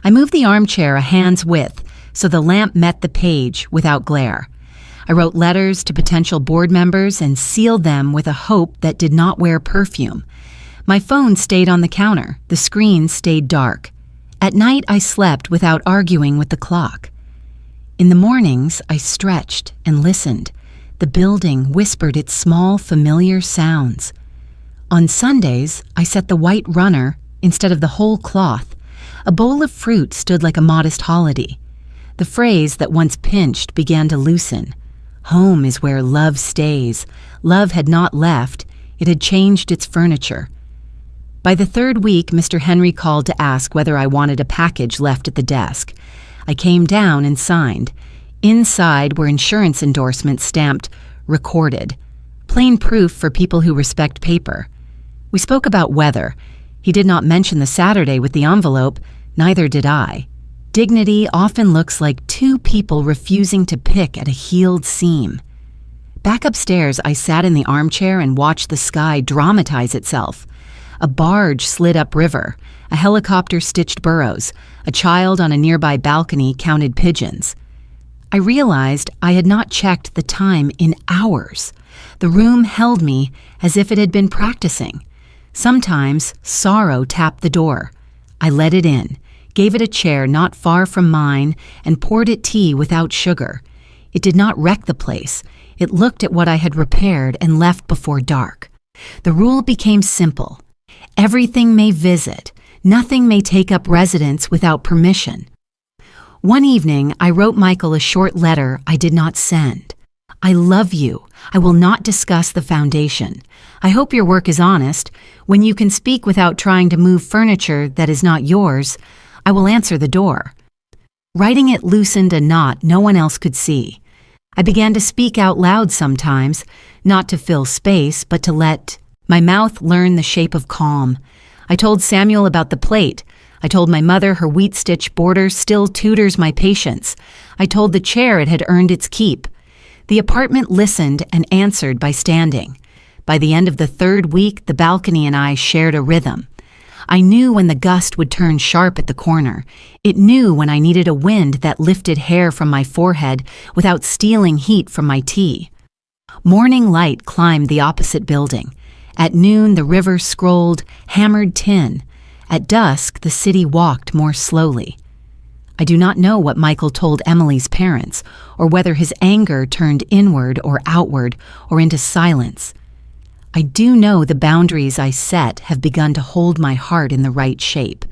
[SPEAKER 1] I moved the armchair a hand's width so the lamp met the page without glare. I wrote letters to potential board members and sealed them with a hope that did not wear perfume. My phone stayed on the counter. The screen stayed dark. At night, I slept without arguing with the clock. In the mornings, I stretched and listened. The building whispered its small, familiar sounds. On Sundays, I set the white runner instead of the whole cloth. A bowl of fruit stood like a modest holiday. The phrase that once pinched began to loosen. Home is where love stays. Love had not left. It had changed its furniture. By the third week, Mr. Henry called to ask whether I wanted a package left at the desk. I came down and signed. Inside were insurance endorsements stamped, recorded. Plain proof for people who respect paper. We spoke about weather. He did not mention the Saturday with the envelope, neither did I. Dignity often looks like two people refusing to pick at a healed seam. Back upstairs, I sat in the armchair and watched the sky dramatize itself. A barge slid upriver. A helicopter stitched burrows. A child on a nearby balcony counted pigeons. I realized I had not checked the time in hours. The room held me as if it had been practicing. Sometimes sorrow tapped the door. I let it in, gave it a chair not far from mine, and poured it tea without sugar. It did not wreck the place. It looked at what I had repaired and left before dark. The rule became simple. Everything may visit. Nothing may take up residence without permission. One evening, I wrote Michael a short letter I did not send. I love you. I will not discuss the foundation. I hope your work is honest. When you can speak without trying to move furniture that is not yours, I will answer the door. Writing it loosened a knot no one else could see. I began to speak out loud sometimes, not to fill space, but to let my mouth learn the shape of calm. I told Samuel about the plate. I told my mother her wheat-stitch border still tutors my patience. I told the chair it had earned its keep. The apartment listened and answered by standing. By the end of the third week, the balcony and I shared a rhythm. I knew when the gust would turn sharp at the corner. It knew when I needed a wind that lifted hair from my forehead without stealing heat from my tea. Morning light climbed the opposite building. At noon, the river scrolled hammered tin. At dusk, the city walked more slowly. I do not know what Michael told Emily's parents, or whether his anger turned inward or outward or into silence. I do know the boundaries I set have begun to hold my heart in the right shape.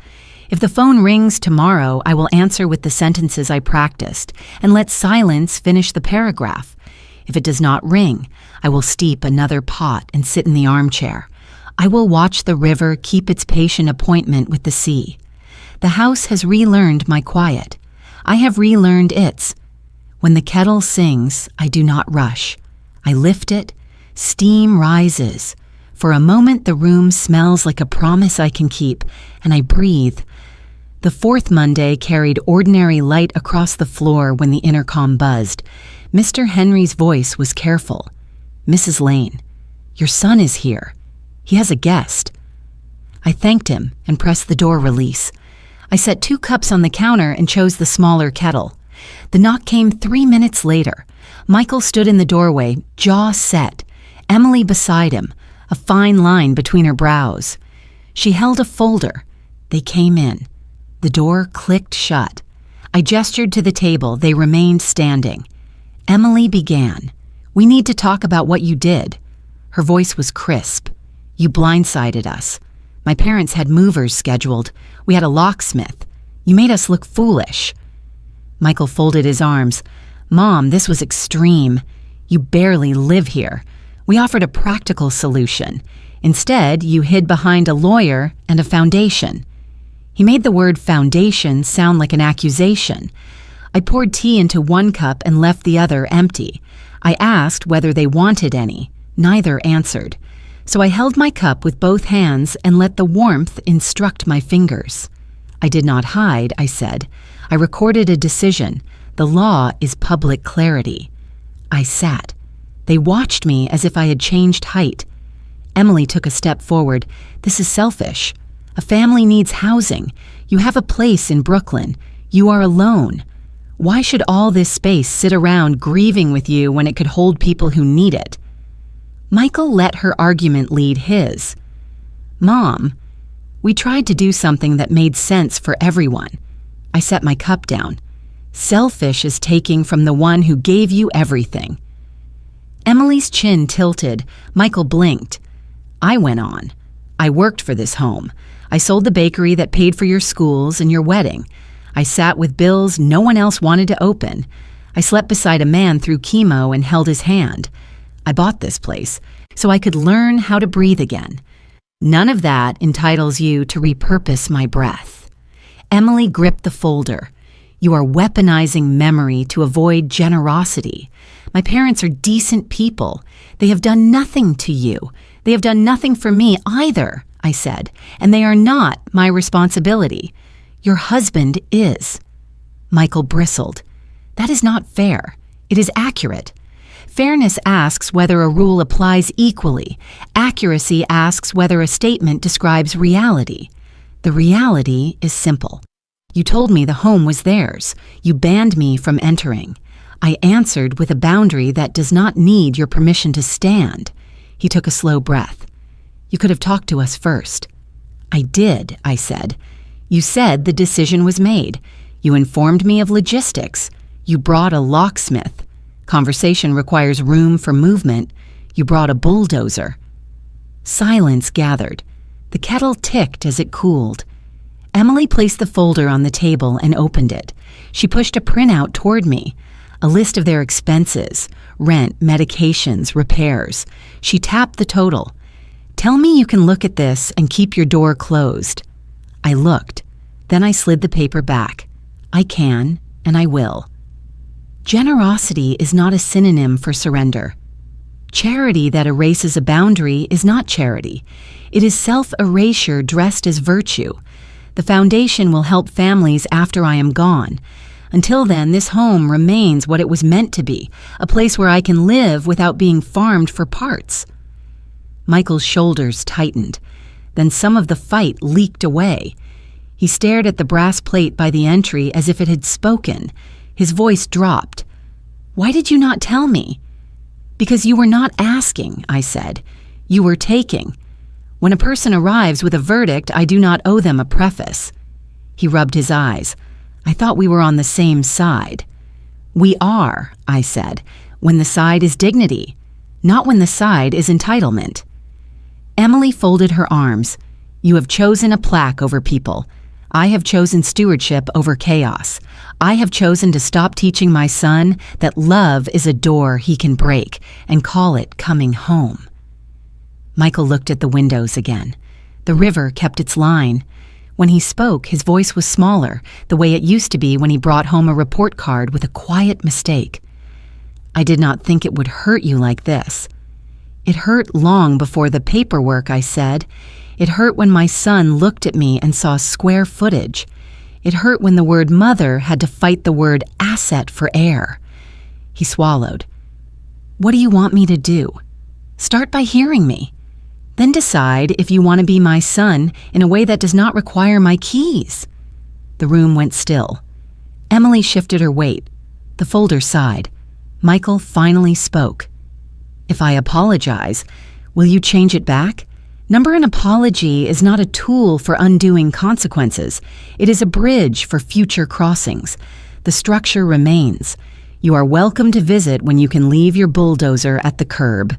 [SPEAKER 1] If the phone rings tomorrow, I will answer with the sentences I practiced and let silence finish the paragraph. If it does not ring, I will steep another pot and sit in the armchair. I will watch the river keep its patient appointment with the sea. The house has relearned my quiet. I have relearned its. When the kettle sings, I do not rush. I lift it. Steam rises. For a moment, the room smells like a promise I can keep, and I breathe. The fourth Monday carried ordinary light across the floor when the intercom buzzed. Mr. Henry's voice was careful. Mrs. Lane. "Your son is here. He has a guest." I thanked him and pressed the door release. I set 2 cups on the counter and chose the smaller kettle. The knock came 3 minutes later. Michael stood in the doorway, jaw set, Emily beside him, a fine line between her brows. She held a folder. They came in. The door clicked shut. I gestured to the table. They remained standing. Emily began. "We need to talk about what you did." Her voice was crisp. "You blindsided us. My parents had movers scheduled. We had a locksmith. You made us look foolish." Michael folded his arms. "Mom, this was extreme. You barely live here. We offered a practical solution. Instead, you hid behind a lawyer and a foundation." He made the word foundation sound like an accusation. I poured tea into 1 cup and left the other empty. I asked whether they wanted any. Neither answered. So I held my cup with both hands and let the warmth instruct my fingers. "I did not hide," I said. "I recorded a decision. The law is public clarity." I sat. They watched me as if I had changed height. Emily took a step forward. "This is selfish. A family needs housing. You have a place in Brooklyn. You are alone. Why should all this space sit around grieving with you when it could hold people who need it?" Michael let her argument lead his. "Mom, we tried to do something that made sense for everyone." I set my cup down. "Selfish is taking from the one who gave you everything." Emily's chin tilted. Michael blinked. I went on. "I worked for this home. I sold the bakery that paid for your schools and your wedding. I sat with bills no one else wanted to open. I slept beside a man through chemo and held his hand. I bought this place so I could learn how to breathe again. None of that entitles you to repurpose my breath." Emily gripped the folder. "You are weaponizing memory to avoid generosity. My parents are decent people. They have done nothing to you. They have done nothing for me either," I said, "and they are not my responsibility. Your husband is." Michael bristled. "That is not fair. It is accurate. Fairness asks whether a rule applies equally. Accuracy asks whether a statement describes reality. The reality is simple. You told me the home was theirs. You banned me from entering. I answered with a boundary that does not need your permission to stand." He took a slow breath. "You could have talked to us first." "I did," I said. "You said the decision was made. You informed me of logistics. You brought a locksmith. Conversation requires room for movement. You brought a bulldozer." Silence gathered. The kettle ticked as it cooled. Emily placed the folder on the table and opened it. She pushed a printout toward me. A list of their expenses, rent, medications, repairs. She tapped the total. "Tell me you can look at this and keep your door closed." I looked. Then I slid the paper back. "I can, and I will." Generosity is not a synonym for surrender. Charity that erases a boundary is not charity. It is self-erasure dressed as virtue. The foundation will help families after I am gone. Until then, this home remains what it was meant to be, a place where I can live without being farmed for parts. Michael's shoulders tightened. Then some of the fight leaked away. He stared at the brass plate by the entry as if it had spoken. His voice dropped. "Why did you not tell me?" "Because you were not asking," I said. "You were taking. When a person arrives with a verdict, I do not owe them a preface." He rubbed his eyes. "I thought we were on the same side." "We are," I said, "when the side is dignity, not when the side is entitlement." Emily folded her arms. "You have chosen a plaque over people. I have chosen stewardship over chaos. I have chosen to stop teaching my son that love is a door he can break and call it coming home." Michael looked at the windows again. The river kept its line. When he spoke, his voice was smaller, the way it used to be when he brought home a report card with a quiet mistake. "I did not think it would hurt you like this." "It hurt long before the paperwork," I said. "It hurt when my son looked at me and saw square footage. It hurt when the word mother had to fight the word asset for air." He swallowed. "What do you want me to do?" Start by hearing me. Then decide if you want to be my son in a way that does not require my keys." The room went still. Emily shifted her weight. The folder sighed. Michael finally spoke. "If I apologize, will you change it back? An apology is not a tool for undoing consequences. It is a bridge for future crossings. The structure remains. You are welcome to visit when you can leave your bulldozer at the curb."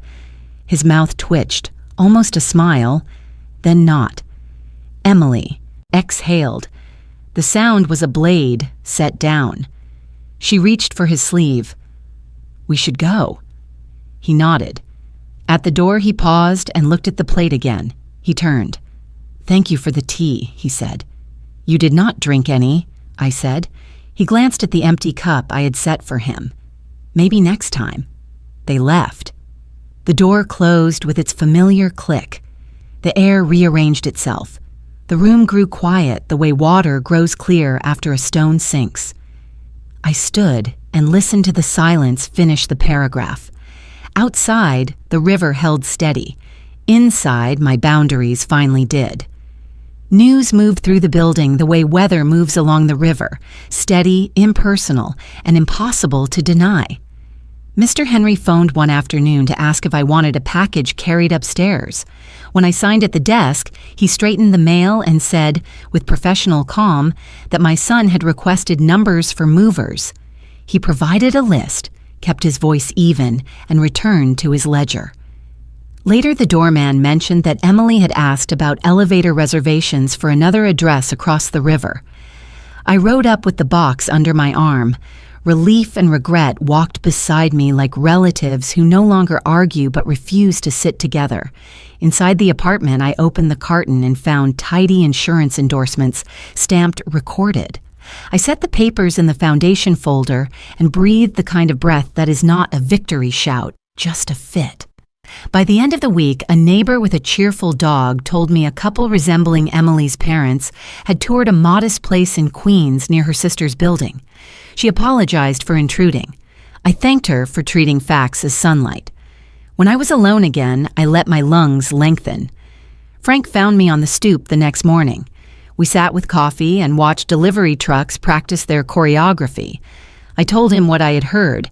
[SPEAKER 1] His mouth twitched, almost a smile, then not. Emily exhaled. The sound was a blade set down. She reached for his sleeve. "We should go." He nodded. At the door he paused and looked at the plate again. He turned. "Thank you for the tea," he said. "You did not drink any," I said. He glanced at the empty cup I had set for him. "Maybe next time." They left. The door closed with its familiar click. The air rearranged itself. The room grew quiet the way water grows clear after a stone sinks. I stood and listened to the silence finish the paragraph. Outside, the river held steady. Inside, my boundaries finally did. News moved through the building the way weather moves along the river, steady, impersonal, and impossible to deny. Mr. Henry phoned one afternoon to ask if I wanted a package carried upstairs. When I signed at the desk, he straightened the mail and said, with professional calm, that my son had requested numbers for movers. He provided a list, kept his voice even, and returned to his ledger. Later, the doorman mentioned that Emily had asked about elevator reservations for another address across the river. I rode up with the box under my arm. Relief and regret walked beside me like relatives who no longer argue but refuse to sit together. Inside the apartment, I opened the carton and found tidy insurance endorsements stamped recorded. I set the papers in the foundation folder and breathed the kind of breath that is not a victory shout, just a fit. By the end of the week, a neighbor with a cheerful dog told me a couple resembling Emily's parents had toured a modest place in Queens near her sister's building. She apologized for intruding. I thanked her for treating facts as sunlight. When I was alone again, I let my lungs lengthen. Frank found me on the stoop the next morning. We sat with coffee and watched delivery trucks practice their choreography. I told him what I had heard.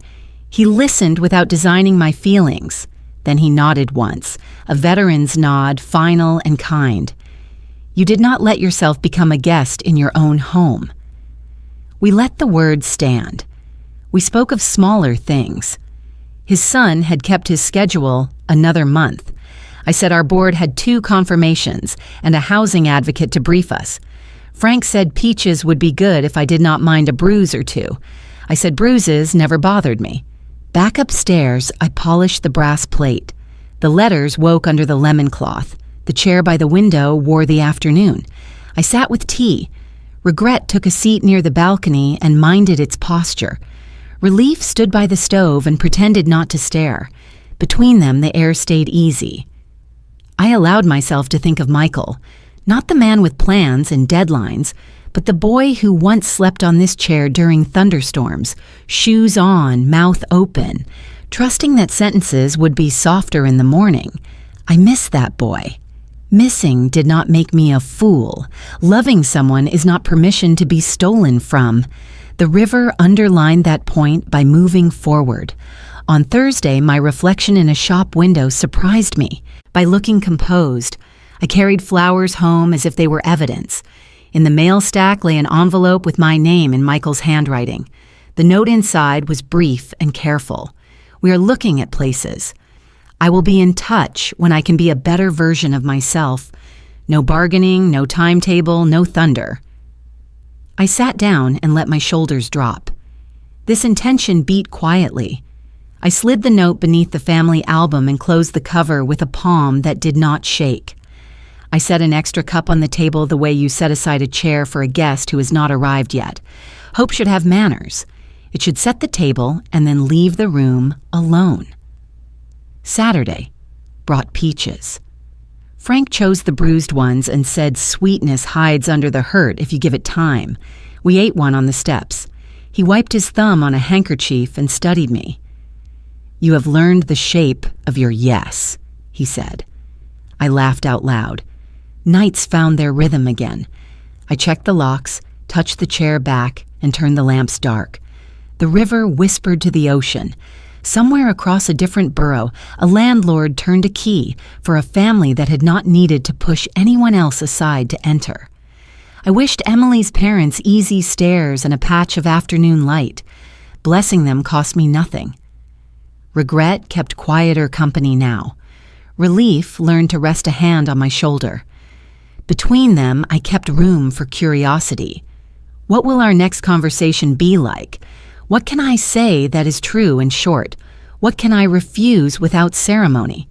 [SPEAKER 1] He listened without designing my feelings. Then he nodded once, a veteran's nod, final and kind. "You did not let yourself become a guest in your own home." We let the words stand. We spoke of smaller things. His son had kept his schedule another month. I said our board had 2 confirmations and a housing advocate to brief us. Frank said peaches would be good if I did not mind a bruise or 2. I said bruises never bothered me. Back upstairs, I polished the brass plate. The letters woke under the lemon cloth. The chair by the window wore the afternoon. I sat with tea. Regret took a seat near the balcony and minded its posture. Relief stood by the stove and pretended not to stare. Between them, the air stayed easy. I allowed myself to think of Michael, not the man with plans and deadlines, but the boy who once slept on this chair during thunderstorms, shoes on, mouth open, trusting that sentences would be softer in the morning. I miss that boy. Missing did not make me a fool. Loving someone is not permission to be stolen from. The river underlined that point by moving forward. On Thursday, my reflection in a shop window surprised me by looking composed. I carried flowers home as if they were evidence. In the mail stack lay an envelope with my name in Michael's handwriting. The note inside was brief and careful. "We are looking at places. I will be in touch when I can be a better version of myself. No bargaining, no timetable, no thunder." I sat down and let my shoulders drop. This intention beat quietly. I slid the note beneath the family album and closed the cover with a palm that did not shake. I set an extra cup on the table the way you set aside a chair for a guest who has not arrived yet. Hope should have manners. It should set the table and then leave the room alone. Saturday brought peaches. Frank chose the bruised ones and said sweetness hides under the hurt if you give it time. We ate one on the steps. He wiped his thumb on a handkerchief and studied me. "You have learned the shape of your yes," he said. I laughed out loud. Nights found their rhythm again. I checked the locks, touched the chair back, and turned the lamps dark. The river whispered to the ocean. Somewhere across a different borough, a landlord turned a key for a family that had not needed to push anyone else aside to enter. I wished Emily's parents easy stairs and a patch of afternoon light. Blessing them cost me nothing. Regret kept quieter company now. Relief learned to rest a hand on my shoulder. Between them, I kept room for curiosity. What will our next conversation be like? What can I say that is true and short? What can I refuse without ceremony?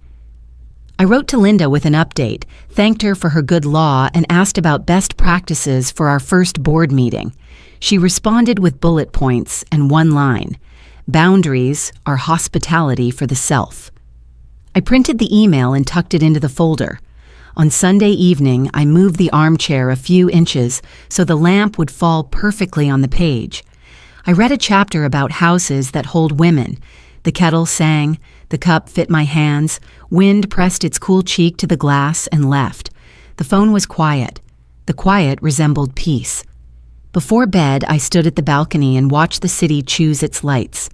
[SPEAKER 1] I wrote to Linda with an update, thanked her for her good law, and asked about best practices for our first board meeting. She responded with bullet points and one line: "Boundaries are hospitality for the self." I printed the email and tucked it into the folder. On Sunday evening, I moved the armchair a few inches so the lamp would fall perfectly on the page. I read a chapter about houses that hold women. The kettle sang, the cup fit my hands, wind pressed its cool cheek to the glass and left. The phone was quiet. The quiet resembled peace. Before bed, I stood at the balcony and watched the city choose its lights.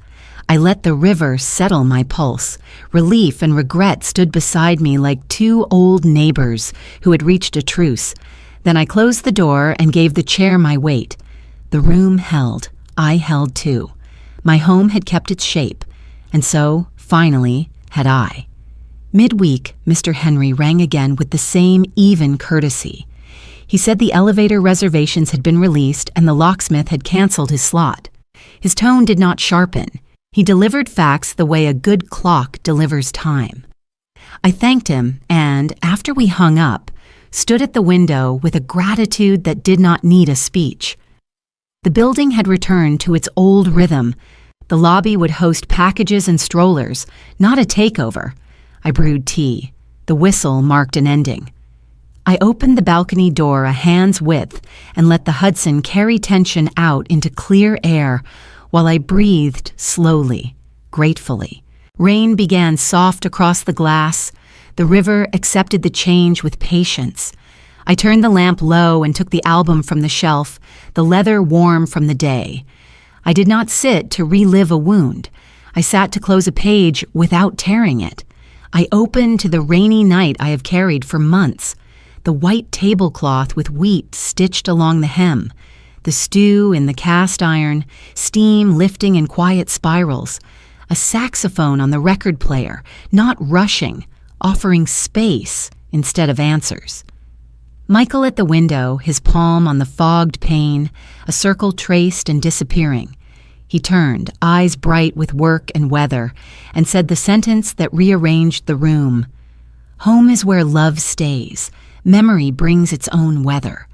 [SPEAKER 1] I let the river settle my pulse. Relief and regret stood beside me like two old neighbors who had reached a truce. Then I closed the door and gave the chair my weight. The room held. I held too. My home had kept its shape. And so, finally, had I. Midweek, Mr. Henry rang again with the same even courtesy. He said the elevator reservations had been released and the locksmith had canceled his slot. His tone did not sharpen. He delivered facts the way a good clock delivers time. I thanked him and, after we hung up, stood at the window with a gratitude that did not need a speech. The building had returned to its old rhythm. The lobby would host packages and strollers, not a takeover. I brewed tea. The whistle marked an ending. I opened the balcony door a hand's width and let the Hudson carry tension out into clear air while I breathed slowly, gratefully. Rain began soft across the glass. The river accepted the change with patience. I turned the lamp low and took the album from the shelf, the leather warm from the day. I did not sit to relive a wound. I sat to close a page without tearing it. I opened to the rainy night I have carried for months. The white tablecloth with wheat stitched along the hem. The stew in the cast iron, steam lifting in quiet spirals. A saxophone on the record player, not rushing, offering space instead of answers. Michael at the window, his palm on the fogged pane, a circle traced and disappearing. He turned, eyes bright with work and weather, and said the sentence that rearranged the room. Home is where love stays. Memory brings its own weather.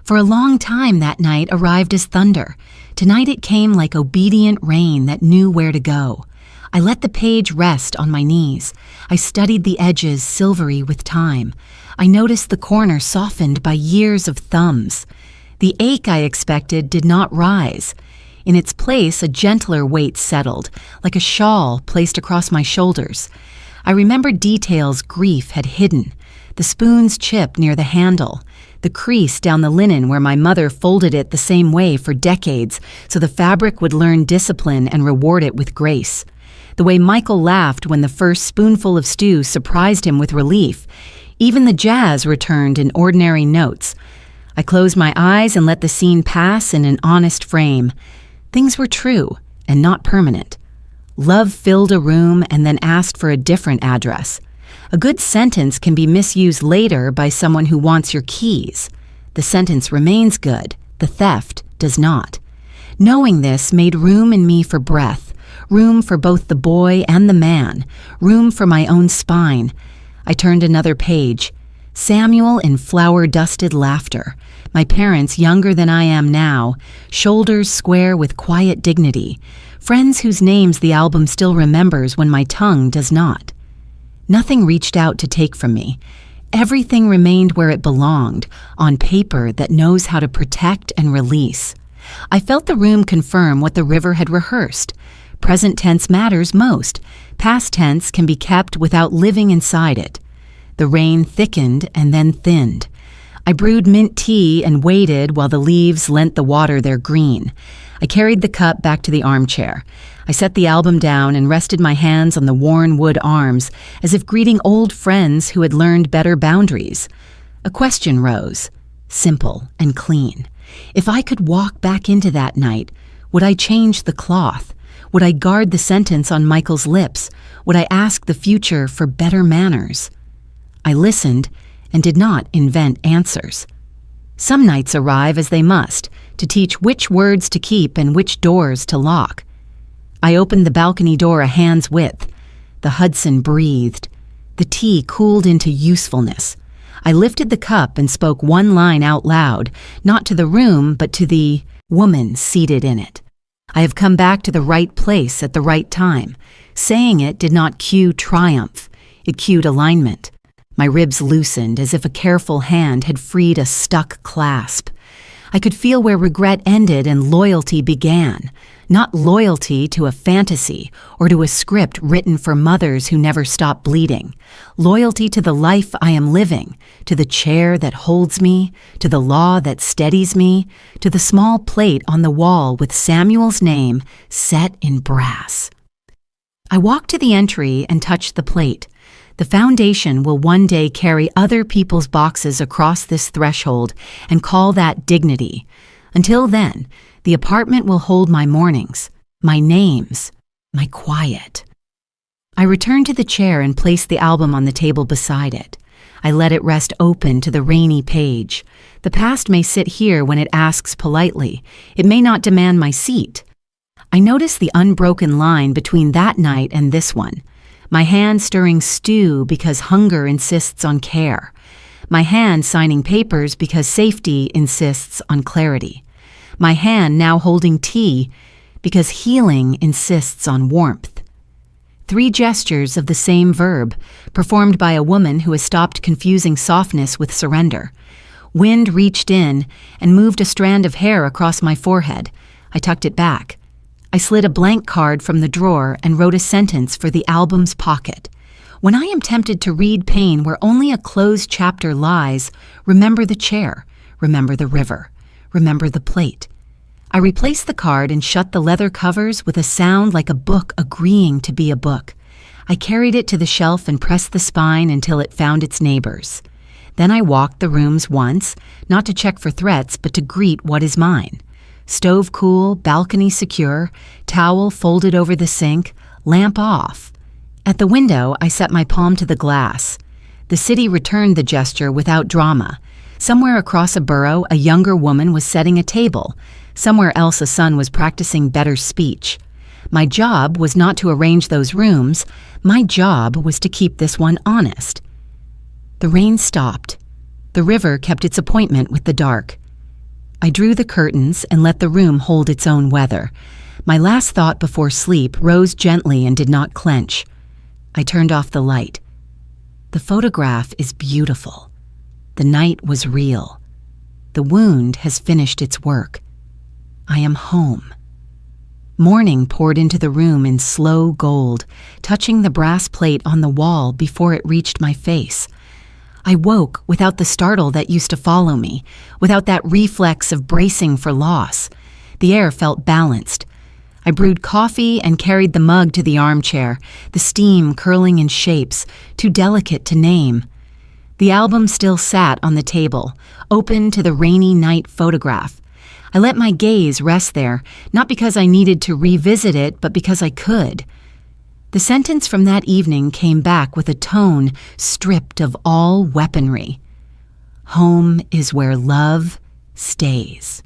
[SPEAKER 1] For a long time that night arrived as thunder. Tonight it came like obedient rain that knew where to go. I let the page rest on my knees. I studied the edges silvery with time. I noticed the corner softened by years of thumbs. The ache I expected did not rise. In its place, a gentler weight settled, like a shawl placed across my shoulders. I remembered details grief had hidden. The spoon's chip near the handle, the crease down the linen where my mother folded it the same way for decades so the fabric would learn discipline and reward it with grace. The way Michael laughed when the first spoonful of stew surprised him with relief. Even the jazz returned in ordinary notes. I closed my eyes and let the scene pass in an honest frame. Things were true and not permanent. Love filled a room and then asked for a different address. A good sentence can be misused later by someone who wants your keys. The sentence remains good. The theft does not. Knowing this made room in me for breath, room for both the boy and the man, room for my own spine. I turned another page. Samuel in flower-dusted laughter. My parents younger than I am now, shoulders square with quiet dignity. Friends whose names the album still remembers when my tongue does not. Nothing reached out to take from me. Everything remained where it belonged, on paper that knows how to protect and release. I felt the room confirm what the river had rehearsed. Present tense matters most. Past tense can be kept without living inside it. The rain thickened and then thinned. I brewed mint tea and waited while the leaves lent the water their green. I carried the cup back to the armchair. I set the album down and rested my hands on the worn wood arms as if greeting old friends who had learned better boundaries. A question rose, simple and clean. If I could walk back into that night, would I change the cloth? Would I guard the sentence on Michael's lips? Would I ask the future for better manners? I listened and did not invent answers. Some nights arrive as they must, to teach which words to keep and which doors to lock. I opened the balcony door a hand's width. The Hudson breathed. The tea cooled into usefulness. I lifted the cup and spoke one line out loud, not to the room, but to the woman seated in it. I have come back to the right place at the right time. Saying it did not cue triumph. It cued alignment. My ribs loosened as if a careful hand had freed a stuck clasp. I could feel where regret ended and loyalty began. Not loyalty to a fantasy or to a script written for mothers who never stop bleeding. Loyalty to the life I am living, to the chair that holds me, to the law that steadies me, to the small plate on the wall with Samuel's name set in brass. I walked to the entry and touched the plate. The foundation will one day carry other people's boxes across this threshold and call that dignity. Until then, the apartment will hold my mornings, my names, my quiet. I returned to the chair and placed the album on the table beside it. I let it rest open to the rainy page. The past may sit here when it asks politely. It may not demand my seat. I noticed the unbroken line between that night and this one. My hand stirring stew because hunger insists on care. My hand signing papers because safety insists on clarity. My hand now holding tea because healing insists on warmth. 3 gestures of the same verb, performed by a woman who has stopped confusing softness with surrender. Wind reached in and moved a strand of hair across my forehead. I tucked it back. I slid a blank card from the drawer and wrote a sentence for the album's pocket. When I am tempted to read pain where only a closed chapter lies, remember the chair, remember the river, remember the plate. I replaced the card and shut the leather covers with a sound like a book agreeing to be a book. I carried it to the shelf and pressed the spine until it found its neighbors. Then I walked the rooms once, not to check for threats, but to greet what is mine. Stove cool, balcony secure, towel folded over the sink, lamp off. At the window, I set my palm to the glass. The city returned the gesture without drama. Somewhere across a borough, a younger woman was setting a table. Somewhere else, a son was practicing better speech. My job was not to arrange those rooms. My job was to keep this one honest. The rain stopped. The river kept its appointment with the dark. I drew the curtains and let the room hold its own weather. My last thought before sleep rose gently and did not clench. I turned off the light. The photograph is beautiful. The night was real. The wound has finished its work. I am home. Morning poured into the room in slow gold, touching the brass plate on the wall before it reached my face. I woke without the startle that used to follow me, without that reflex of bracing for loss. The air felt balanced. I brewed coffee and carried the mug to the armchair, the steam curling in shapes, too delicate to name. The album still sat on the table, open to the rainy night photograph. I let my gaze rest there, not because I needed to revisit it, but because I could. The sentence from that evening came back with a tone stripped of all weaponry. Home is where love stays.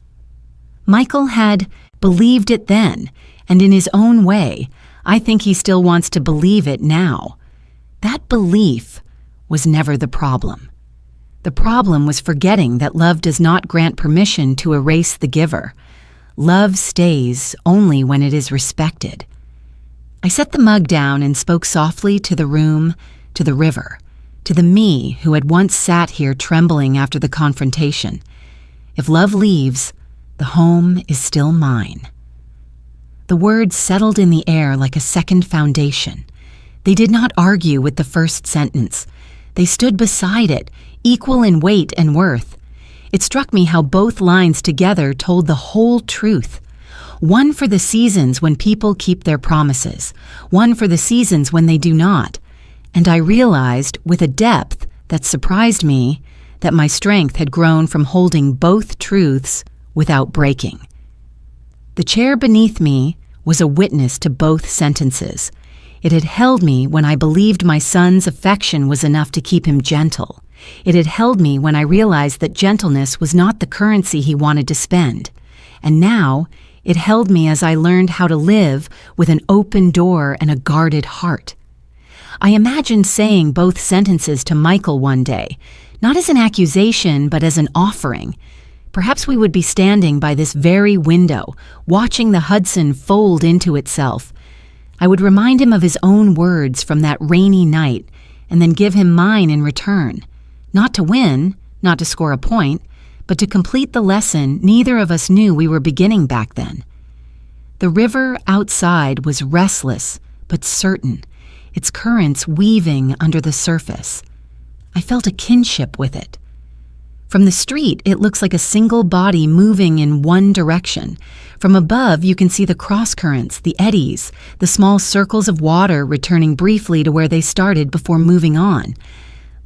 [SPEAKER 1] Michael had believed it then, and in his own way, I think he still wants to believe it now. That belief was never the problem. The problem was forgetting that love does not grant permission to erase the giver. Love stays only when it is respected. I set the mug down and spoke softly to the room, to the river, to the me who had once sat here trembling after the confrontation. If love leaves, the home is still mine. The words settled in the air like a second foundation. They did not argue with the first sentence. They stood beside it, equal in weight and worth. It struck me how both lines together told the whole truth. One for the seasons when people keep their promises, one for the seasons when they do not. And I realized, with a depth that surprised me, that my strength had grown from holding both truths without breaking. The chair beneath me was a witness to both sentences. It had held me when I believed my son's affection was enough to keep him gentle. It had held me when I realized that gentleness was not the currency he wanted to spend. And now, it held me as I learned how to live with an open door and a guarded heart. I imagined saying both sentences to Michael one day, not as an accusation, but as an offering. Perhaps we would be standing by this very window, watching the Hudson fold into itself. I would remind him of his own words from that rainy night, and then give him mine in return. Not to win, not to score a point, but to complete the lesson neither of us knew we were beginning back then. The river outside was restless, but certain, its currents weaving under the surface. I felt a kinship with it. From the street, it looks like a single body moving in one direction. From above, you can see the cross-currents, the eddies, the small circles of water returning briefly to where they started before moving on.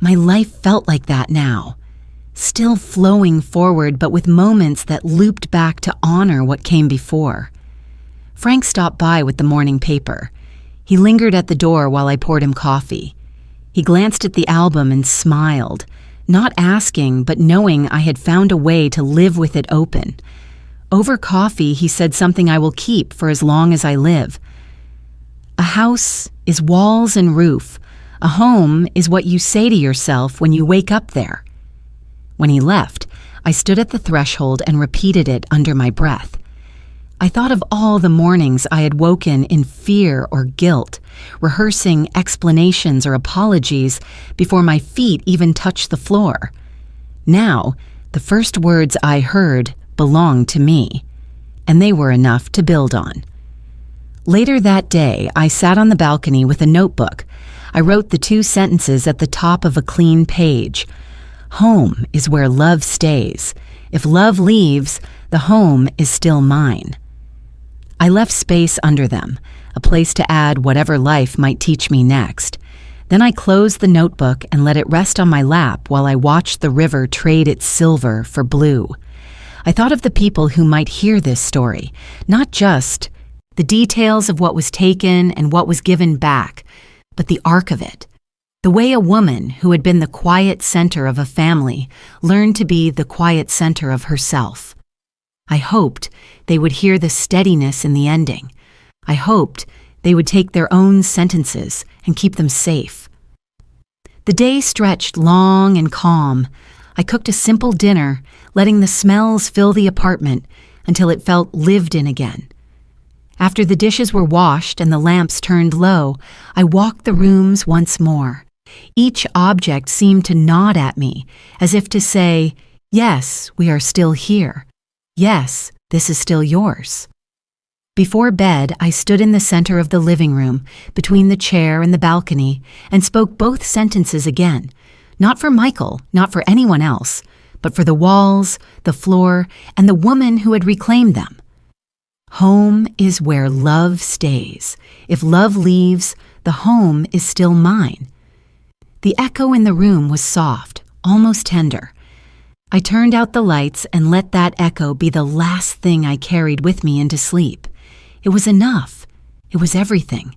[SPEAKER 1] My life felt like that now, still flowing forward, but with moments that looped back to honor what came before. Frank stopped by with the morning paper. He lingered at the door while I poured him coffee. He glanced at the album and smiled, not asking, but knowing I had found a way to live with it open. Over coffee, he said something I will keep for as long as I live. A house is walls and roof. A home is what you say to yourself when you wake up there. When he left, I stood at the threshold and repeated it under my breath. I thought of all the mornings I had woken in fear or guilt, rehearsing explanations or apologies before my feet even touched the floor. Now, the first words I heard belonged to me, and they were enough to build on. Later that day, I sat on the balcony with a notebook. I wrote the two sentences at the top of a clean page. Home is where love stays. If love leaves, the home is still mine. I left space under them, a place to add whatever life might teach me next. Then I closed the notebook and let it rest on my lap while I watched the river trade its silver for blue. I thought of the people who might hear this story, not just the details of what was taken and what was given back, but the arc of it. The way a woman who had been the quiet center of a family learned to be the quiet center of herself. I hoped they would hear the steadiness in the ending. I hoped they would take their own sentences and keep them safe. The day stretched long and calm. I cooked a simple dinner, letting the smells fill the apartment until it felt lived in again. After the dishes were washed and the lamps turned low, I walked the rooms once more. Each object seemed to nod at me, as if to say, "Yes, we are still here. Yes, this is still yours." Before bed, I stood in the center of the living room, between the chair and the balcony, and spoke both sentences again. Not for Michael, not for anyone else, but for the walls, the floor, and the woman who had reclaimed them. Home is where love stays. If love leaves, the home is still mine. The echo in the room was soft, almost tender. I turned out the lights and let that echo be the last thing I carried with me into sleep. It was enough. It was everything.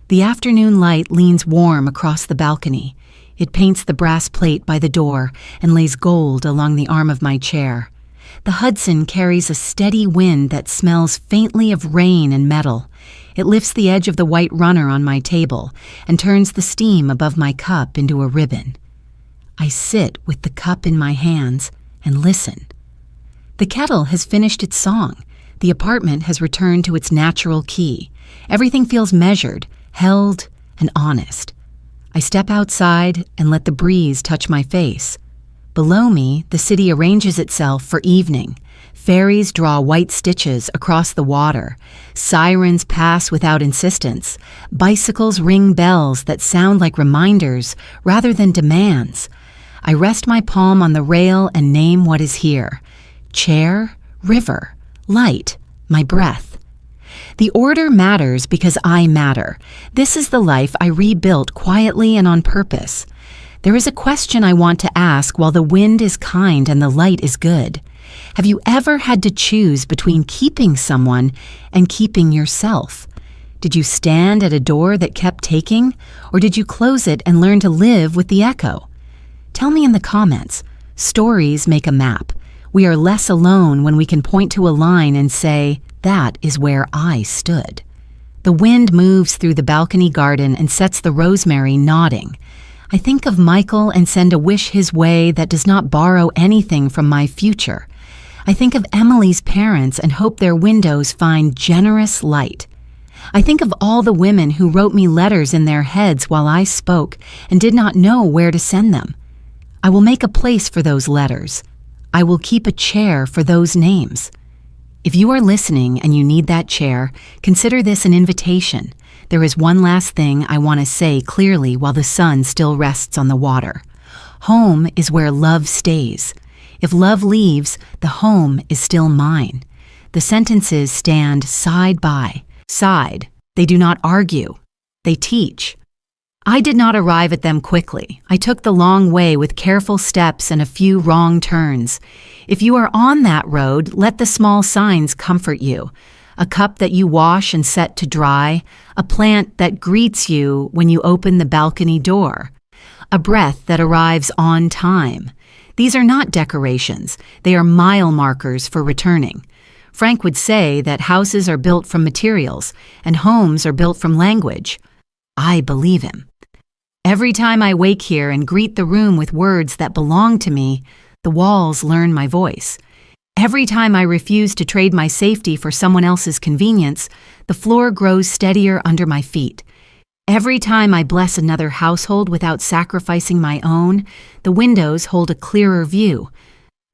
[SPEAKER 1] The afternoon light leans warm across the balcony. It paints the brass plate by the door and lays gold along the arm of my chair. The Hudson carries a steady wind that smells faintly of rain and metal. It lifts the edge of the white runner on my table and turns the steam above my cup into a ribbon. I sit with the cup in my hands and listen. The kettle has finished its song. The apartment has returned to its natural key. Everything feels measured, held, and honest. I step outside and let the breeze touch my face. Below me, the city arranges itself for evening. Ferries draw white stitches across the water. Sirens pass without insistence. Bicycles ring bells that sound like reminders rather than demands. I rest my palm on the rail and name what is here. Chair, river, light, my breath. The order matters because I matter. This is the life I rebuilt quietly and on purpose. There is a question I want to ask while the wind is kind and the light is good. Have you ever had to choose between keeping someone and keeping yourself? Did you stand at a door that kept taking, or did you close it and learn to live with the echo? Tell me in the comments. Stories make a map. We are less alone when we can point to a line and say, that is where I stood. The wind moves through the balcony garden and sets the rosemary nodding. I think of Michael and send a wish his way that does not borrow anything from my future. I think of Emily's parents and hope their windows find generous light. I think of all the women who wrote me letters in their heads while I spoke and did not know where to send them. I will make a place for those letters. I will keep a chair for those names. If you are listening and you need that chair, consider this an invitation. There is one last thing I want to say clearly while the sun still rests on the water. Home is where love stays. If love leaves, the home is still mine. The sentences stand side by side. They do not argue. They teach. I did not arrive at them quickly. I took the long way with careful steps and a few wrong turns. If you are on that road, let the small signs comfort you. A cup that you wash and set to dry, a plant that greets you when you open the balcony door, a breath that arrives on time. These are not decorations. They are mile markers for returning. Frank would say that houses are built from materials and homes are built from language. I believe him. Every time I wake here and greet the room with words that belong to me, the walls learn my voice. Every time I refuse to trade my safety for someone else's convenience, the floor grows steadier under my feet. Every time I bless another household without sacrificing my own, the windows hold a clearer view.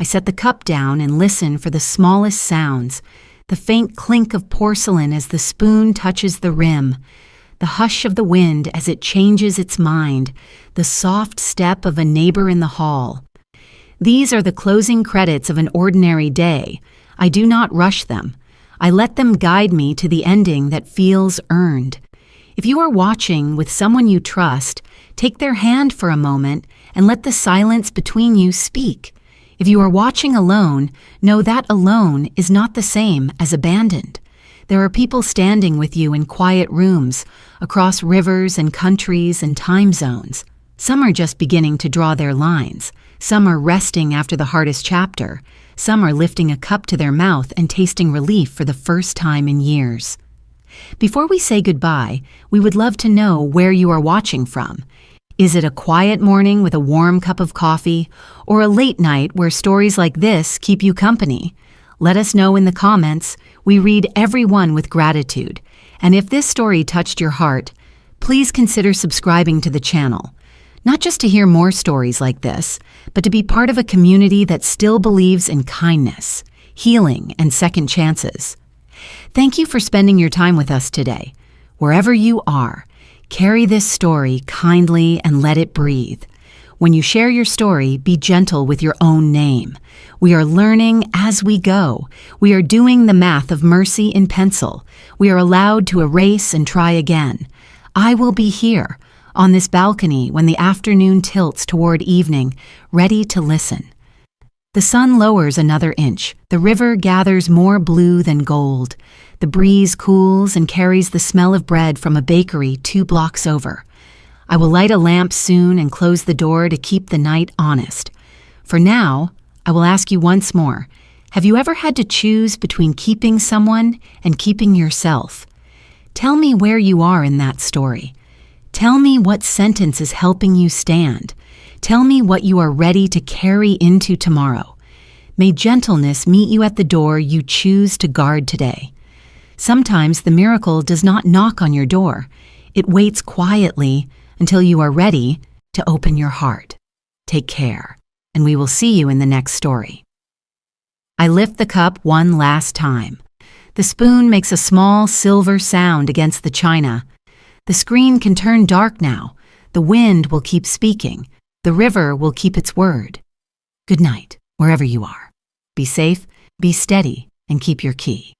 [SPEAKER 1] I set the cup down and listen for the smallest sounds, the faint clink of porcelain as the spoon touches the rim, the hush of the wind as it changes its mind, the soft step of a neighbor in the hall. These are the closing credits of an ordinary day. I do not rush them. I let them guide me to the ending that feels earned. If you are watching with someone you trust, take their hand for a moment and let the silence between you speak. If you are watching alone, know that alone is not the same as abandoned. There are people standing with you in quiet rooms, across rivers and countries and time zones. Some are just beginning to draw their lines. Some are resting after the hardest chapter. Some are lifting a cup to their mouth and tasting relief for the first time in years. Before we say goodbye, we would love to know where you are watching from. Is it a quiet morning with a warm cup of coffee, or a late night where stories like this keep you company? Let us know in the comments. We read every one with gratitude. And if this story touched your heart, please consider subscribing to the channel. Not just to hear more stories like this, but to be part of a community that still believes in kindness, healing, and second chances. Thank you for spending your time with us today. Wherever you are, carry this story kindly and let it breathe. When you share your story, be gentle with your own name. We are learning as we go. We are doing the math of mercy in pencil. We are allowed to erase and try again. I will be here, on this balcony when the afternoon tilts toward evening, ready to listen. The sun lowers another inch. The river gathers more blue than gold. The breeze cools and carries the smell of bread from a bakery 2 blocks over. I will light a lamp soon and close the door to keep the night honest. For now, I will ask you once more, have you ever had to choose between keeping someone and keeping yourself? Tell me where you are in that story. Tell me what sentence is helping you stand. Tell me what you are ready to carry into tomorrow. May gentleness meet you at the door you choose to guard today. Sometimes the miracle does not knock on your door. It waits quietly until you are ready to open your heart. Take care. and we will see you in the next story. I lift the cup one last time. The spoon makes a small silver sound against the china. The screen can turn dark now. The wind will keep speaking. The river will keep its word. Good night, wherever you are. Be safe, be steady, and keep your key.